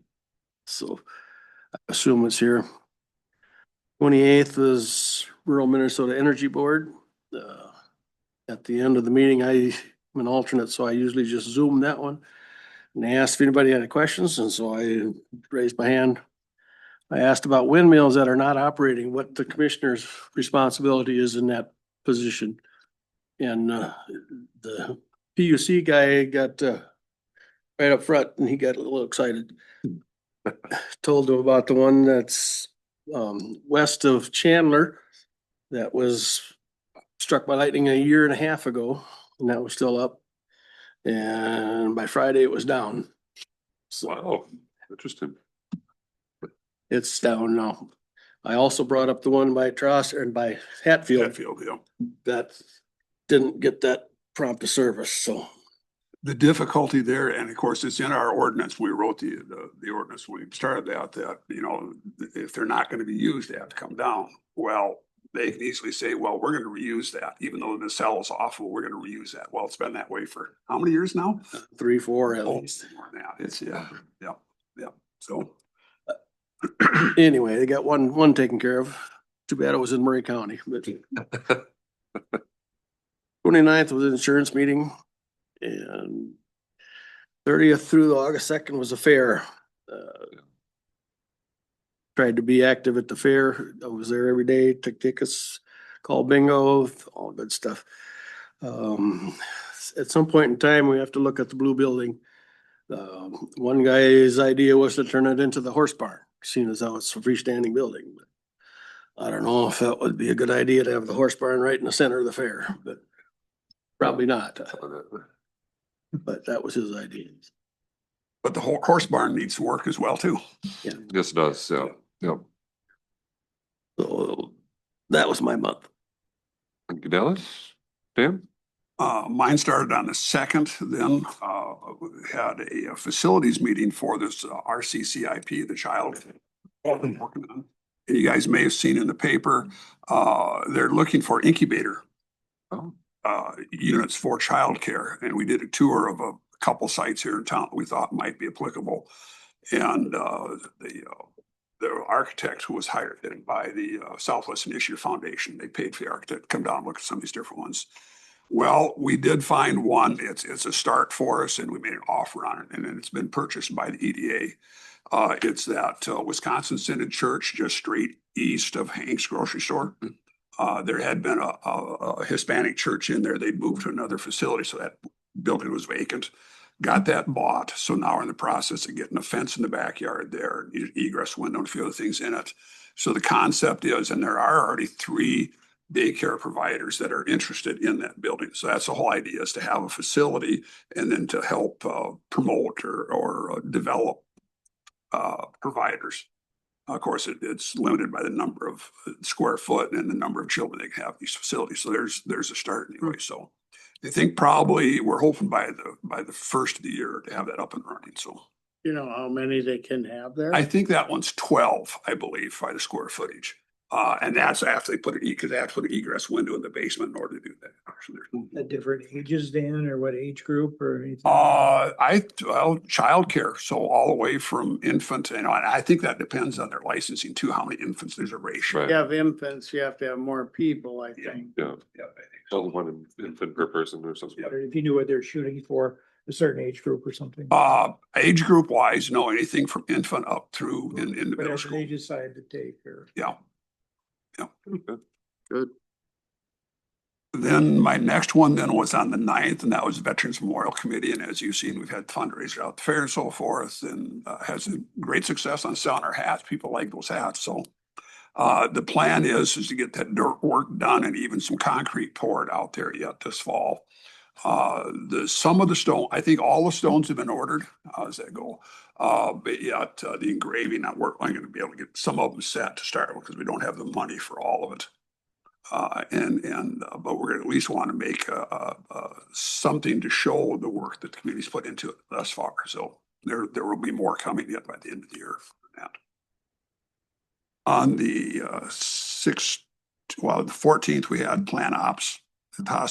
Speaker 4: So I assume it's here. 28th is Rural Minnesota Energy Board. At the end of the meeting, I'm an alternate, so I usually just Zoom that one. And they asked if anybody had any questions, and so I raised my hand. I asked about windmills that are not operating, what the commissioner's responsibility is in that position. And the PUC guy got right up front, and he got a little excited. Told him about the one that's west of Chandler that was struck by lightning a year and a half ago, and that was still up. And by Friday, it was down. So
Speaker 9: wow, interesting.
Speaker 4: It's down now. I also brought up the one by Trosser and by Hatfield.
Speaker 3: Hatfield, yeah.
Speaker 4: That didn't get that prompt of service, so.
Speaker 3: The difficulty there, and of course, it's in our ordinance. We wrote the ordinance when we started that, you know, if they're not gonna be used, they have to come down. Well, they can easily say, well, we're gonna reuse that, even though the cell is awful, we're gonna reuse that. Well, it's been that way for how many years now?
Speaker 4: 3, 4 at least.
Speaker 3: More than that. It's, yeah. So.
Speaker 4: Anyway, they got one taken care of. Too bad it was in Murray County, but. 29th was an insurance meeting, and 30th through August 2nd was a fair. Tried to be active at the fair. I was there every day, took tickets, called bingo, all good stuff. At some point in time, we have to look at the blue building. One guy's idea was to turn it into the horse barn, seeing as how it's a freestanding building. But I don't know if that would be a good idea to have the horse barn right in the center of the fair, but probably not. But that was his idea.
Speaker 3: But the whole horse barn needs work as well too.
Speaker 4: Yeah.
Speaker 9: Yes, it does. Yeah. Yep.
Speaker 4: So that was my month.
Speaker 9: Thank you, Dallas. Dan?
Speaker 3: Mine started on the second, then had a facilities meeting for this RCCIP, the child I've been working on. And you guys may have seen in the paper, they're looking for incubator units for childcare. And we did a tour of a couple sites here in town that we thought might be applicable. And the architect who was hired by the Southwest Initiative Foundation, they paid for the architect to come down and look at some of these different ones. Well, we did find one. It's a start for us, and we made an offer on it, and then it's been purchased by the EDA. It's that Wisconsin Synod Church just straight east of Hank's grocery store. There had been a Hispanic church in there. They'd moved to another facility, so that building was vacant. Got that bought, so now we're in the process of getting a fence in the backyard there, egress window, and a few other things in it. So the concept is, and there are already 3 daycare providers that are interested in that building. So that's the whole idea, is to have a facility and then to help promote or develop providers. Of course, it's limited by the number of square foot and the number of children they can have in these facilities. So there's a start anyway. So I think probably we're hoping by the first of the year to have that up and running. So
Speaker 11: You know how many they can have there?
Speaker 3: I think that one's 12, I believe, by the square footage. And that's after they put because they have to put an egress window in the basement in order to do that. So
Speaker 8: At different ages, Dan, or what age group or anything?
Speaker 3: Childcare, so all the way from infant, and I think that depends on their licensing too, how many infants there's a ratio.
Speaker 9: Right.
Speaker 11: You have infants, you have to have more people, I think.
Speaker 9: Yeah.
Speaker 3: Yeah, I think so.
Speaker 9: One infant per person or something.
Speaker 8: Or if you knew what they're shooting for, a certain age group or something.
Speaker 3: Age group wise, no, anything from infant up through in the middle
Speaker 8: Whatever
Speaker 3: school.
Speaker 8: they decide to take or.
Speaker 3: Yeah.
Speaker 1: Good.
Speaker 3: Then my next one then was on the 9th, and that was Veterans Memorial Committee. And as you've seen, we've had fundraisers out the fair and so forth, and has a great success on selling our hats. People like those hats. So the plan is to get that dirt work done and even some concrete poured out there yet this fall. Some of the stone, I think all the stones have been ordered. How does that go? But yet the engraving, we're only going to be able to get some of them set to start with because we don't have the money for all of it. But we're going to at least want to make something to show the work that the community's put into it thus far. So there will be more coming yet by the end of the year for that. On the the 14th, we had plan ops.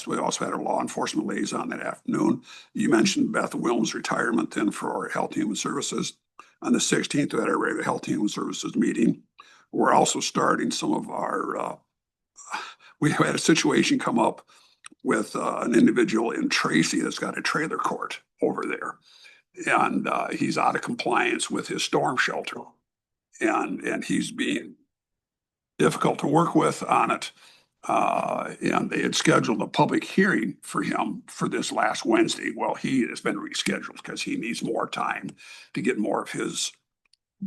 Speaker 3: We also had our law enforcement liaison that afternoon. You mentioned Beth Wilm's retirement then for our Health and Human Services. On the 16th, we had our regular Health and Human Services meeting. We're also starting some of our, we had a situation come up with an individual in Tracy that's got a trailer court over there. And he's out of compliance with his storm shelter. And he's being difficult to work with on it. And they had scheduled a public hearing for him for this last Wednesday. Well, he has been rescheduled because he needs more time to get more of his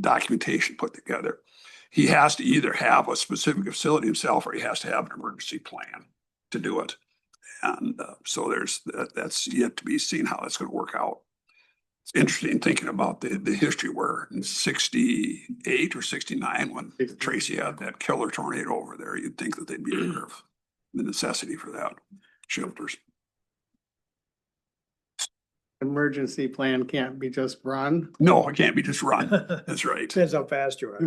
Speaker 3: documentation put together. He has to either have a specific facility himself or he has to have an emergency plan to do it. And so that's yet to be seen how that's going to work out. It's interesting thinking about the history where in 68 or 69, when Tracy had that killer tornado over there, you'd think that they'd be aware of the necessity for that shelters.
Speaker 11: Emergency plan can't be just run.
Speaker 3: No, it can't be just run. That's right.
Speaker 8: Depends how fast you are.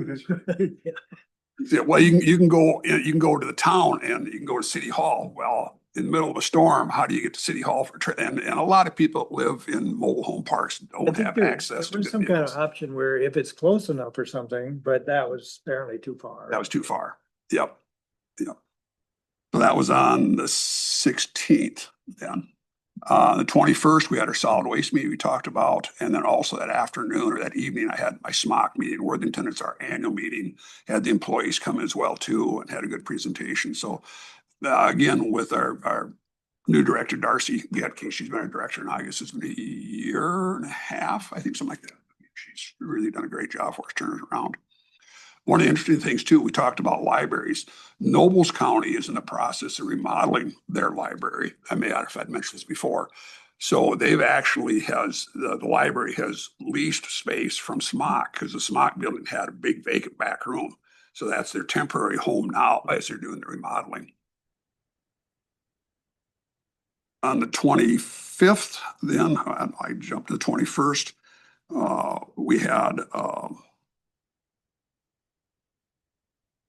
Speaker 3: Yeah, well, you can go to the town and you can go to City Hall. Well, in the middle of a storm, how do you get to City Hall and a lot of people that live in mobile home parks don't have access to
Speaker 8: There's
Speaker 3: good
Speaker 8: some kind of
Speaker 3: vehicles.
Speaker 8: option where if it's close enough or something, but that was apparently too far.
Speaker 3: That was too far. Yep. So that was on the 16th then. The 21st, we had our solid waste meeting we talked about. And then also that afternoon or that evening, I had my SMOC meeting in Worthington. It's our annual meeting. Had the employees come as well too and had a good presentation. So again, with our new director, Darcy Getke, she's been a director in August. It's been a year and a half, I think, something like that. She's really done a great job for us turning it around. One of the interesting things too, we talked about libraries. Nobles County is in the process of remodeling their library. I may not have mentioned this before. So they've actually the library has leased space from SMOC because the SMOC building had a big vacant back room. So that's their temporary home now as they're doing the remodeling. on the 25th, then I jumped to the 21st. We had,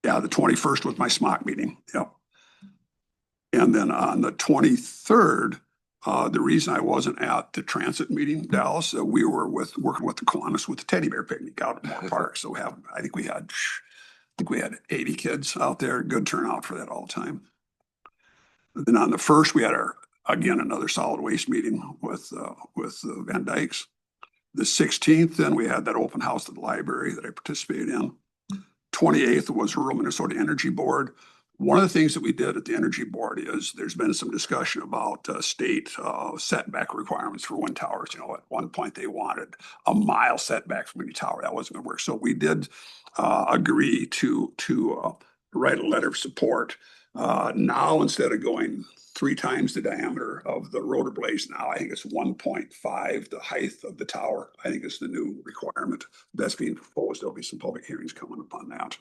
Speaker 3: yeah, the 21st was my SMOC meeting. Yep. And then on the 23rd, the reason I wasn't at the transit meeting, Dallas, we were working with the Kiwanis with the teddy bear picnic out at Moore Park. So I think we had 80 kids out there. Good turnout for that all the time. Then on the 1st, we had again another solid waste meeting with Van Dykes. The 16th, then we had that open house at the library that I participated in. 28th was Rural Minnesota Energy Board. One of the things that we did at the Energy Board is there's been some discussion about state setback requirements for wind towers. You know, at one point they wanted a mile setback from any tower. That wasn't going to work. So we did agree to write a letter of support. Now, instead of going 3 times the diameter of the rotor blades, now I think it's 1.5 the height of the tower. I think it's the new requirement that's being proposed. There'll be some public hearings coming up on that.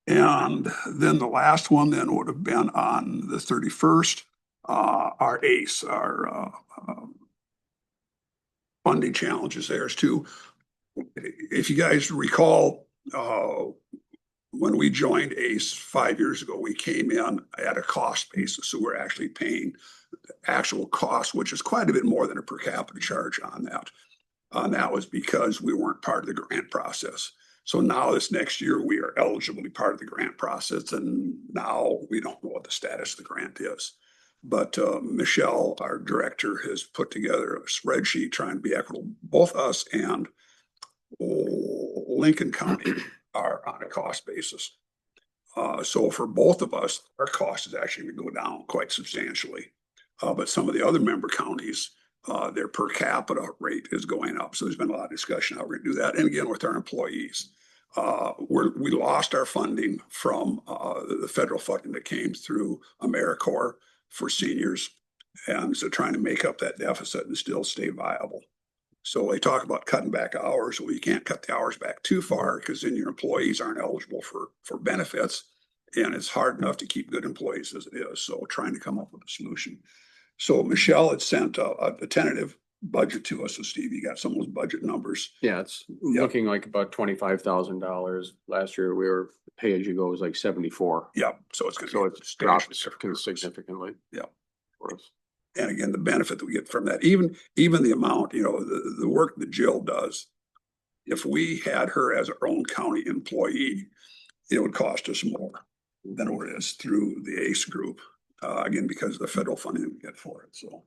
Speaker 3: And then the last one then would have been on the 31st, our ACE, our funding challenges there is too. If you guys recall, when we joined ACE 5 years ago, we came in at a cost basis. So we're actually paying actual cost, which is quite a bit more than a per capita charge on that. And that was because we weren't part of the grant process. So now this next year, we are eligible to be part of the grant process. And now we don't know what the status of the grant is. But Michelle, our director, has put together a spreadsheet trying to be equitable. Both us and Lincoln County are on a cost basis. So for both of us, our cost is actually going to go down quite substantially. But some of the other member counties, their per capita rate is going up. So there's been a lot of discussion how we're going to do that. And again, with our employees, we lost our funding from the federal funding that came through AmeriCorps for seniors. And so trying to make up that deficit and still stay viable. So they talk about cutting back hours. Well, you can't cut the hours back too far because then your employees aren't eligible for benefits. And it's hard enough to keep good employees as it is. So trying to come up with a solution. So Michelle had sent a tentative budget to us. So Steve, you got some of those budget numbers.
Speaker 1: Yeah, it's looking like about $25,000. Last year we were pay as you go was like 74.
Speaker 3: Yep. So it's going to
Speaker 1: it's dropped significantly.
Speaker 3: Yeah.
Speaker 1: For us.
Speaker 3: And again, the benefit that we get from that, even the amount, you know, the work that Jill does, if we had her as our own county employee, it would cost us more than what it is through the ACE group. Again, because of the federal funding that we get for it. So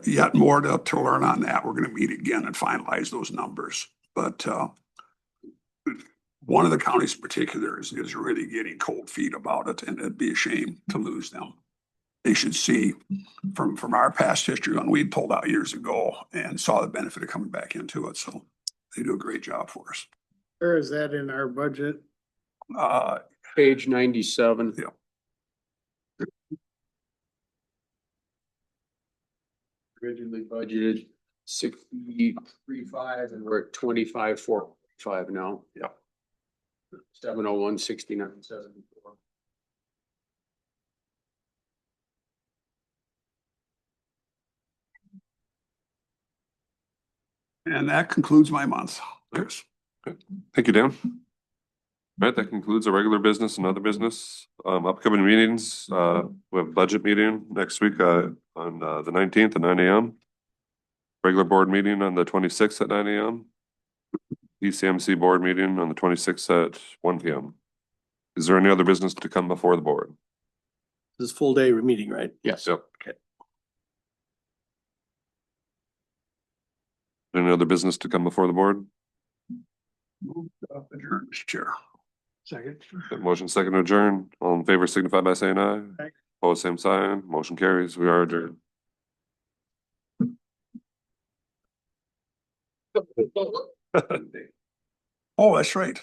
Speaker 3: yet more to learn on that. We're going to meet again and finalize those numbers. But one of the counties in particular is really getting cold feet about it, and it'd be a shame to lose them. They should see from our past history when we pulled out years ago and saw the benefit of coming back into it. So they do a great job for us.
Speaker 11: Where is that in our budget?
Speaker 1: Page 97.
Speaker 3: Yeah.
Speaker 1: Originally budgeted 63.5 and we're at 25.4.5 now.
Speaker 3: Yeah.
Speaker 1: 701.69.74.
Speaker 3: And that concludes my month. Chris.
Speaker 9: Thank you, Dan. All right, that concludes our regular business and other business. Upcoming meetings, we have a budget meeting next week on the 19th at 9 a.m. Regular board meeting on the 26th at 9 a.m. ECMC board meeting on the 26th at 1 p.m. Is there any other business to come before the board?
Speaker 4: This is full day meeting, right?
Speaker 1: Yes.
Speaker 9: Yep.
Speaker 4: Okay.
Speaker 9: Any other business to come before the board?
Speaker 3: Adjourned, Mr. Chair.
Speaker 8: Second.
Speaker 9: Motion second to adjourn. All in favor signify by saying aye.
Speaker 8: Aye.
Speaker 9: Opposed, same sign. Motion carries. We are adjourned.
Speaker 3: Oh, that's right.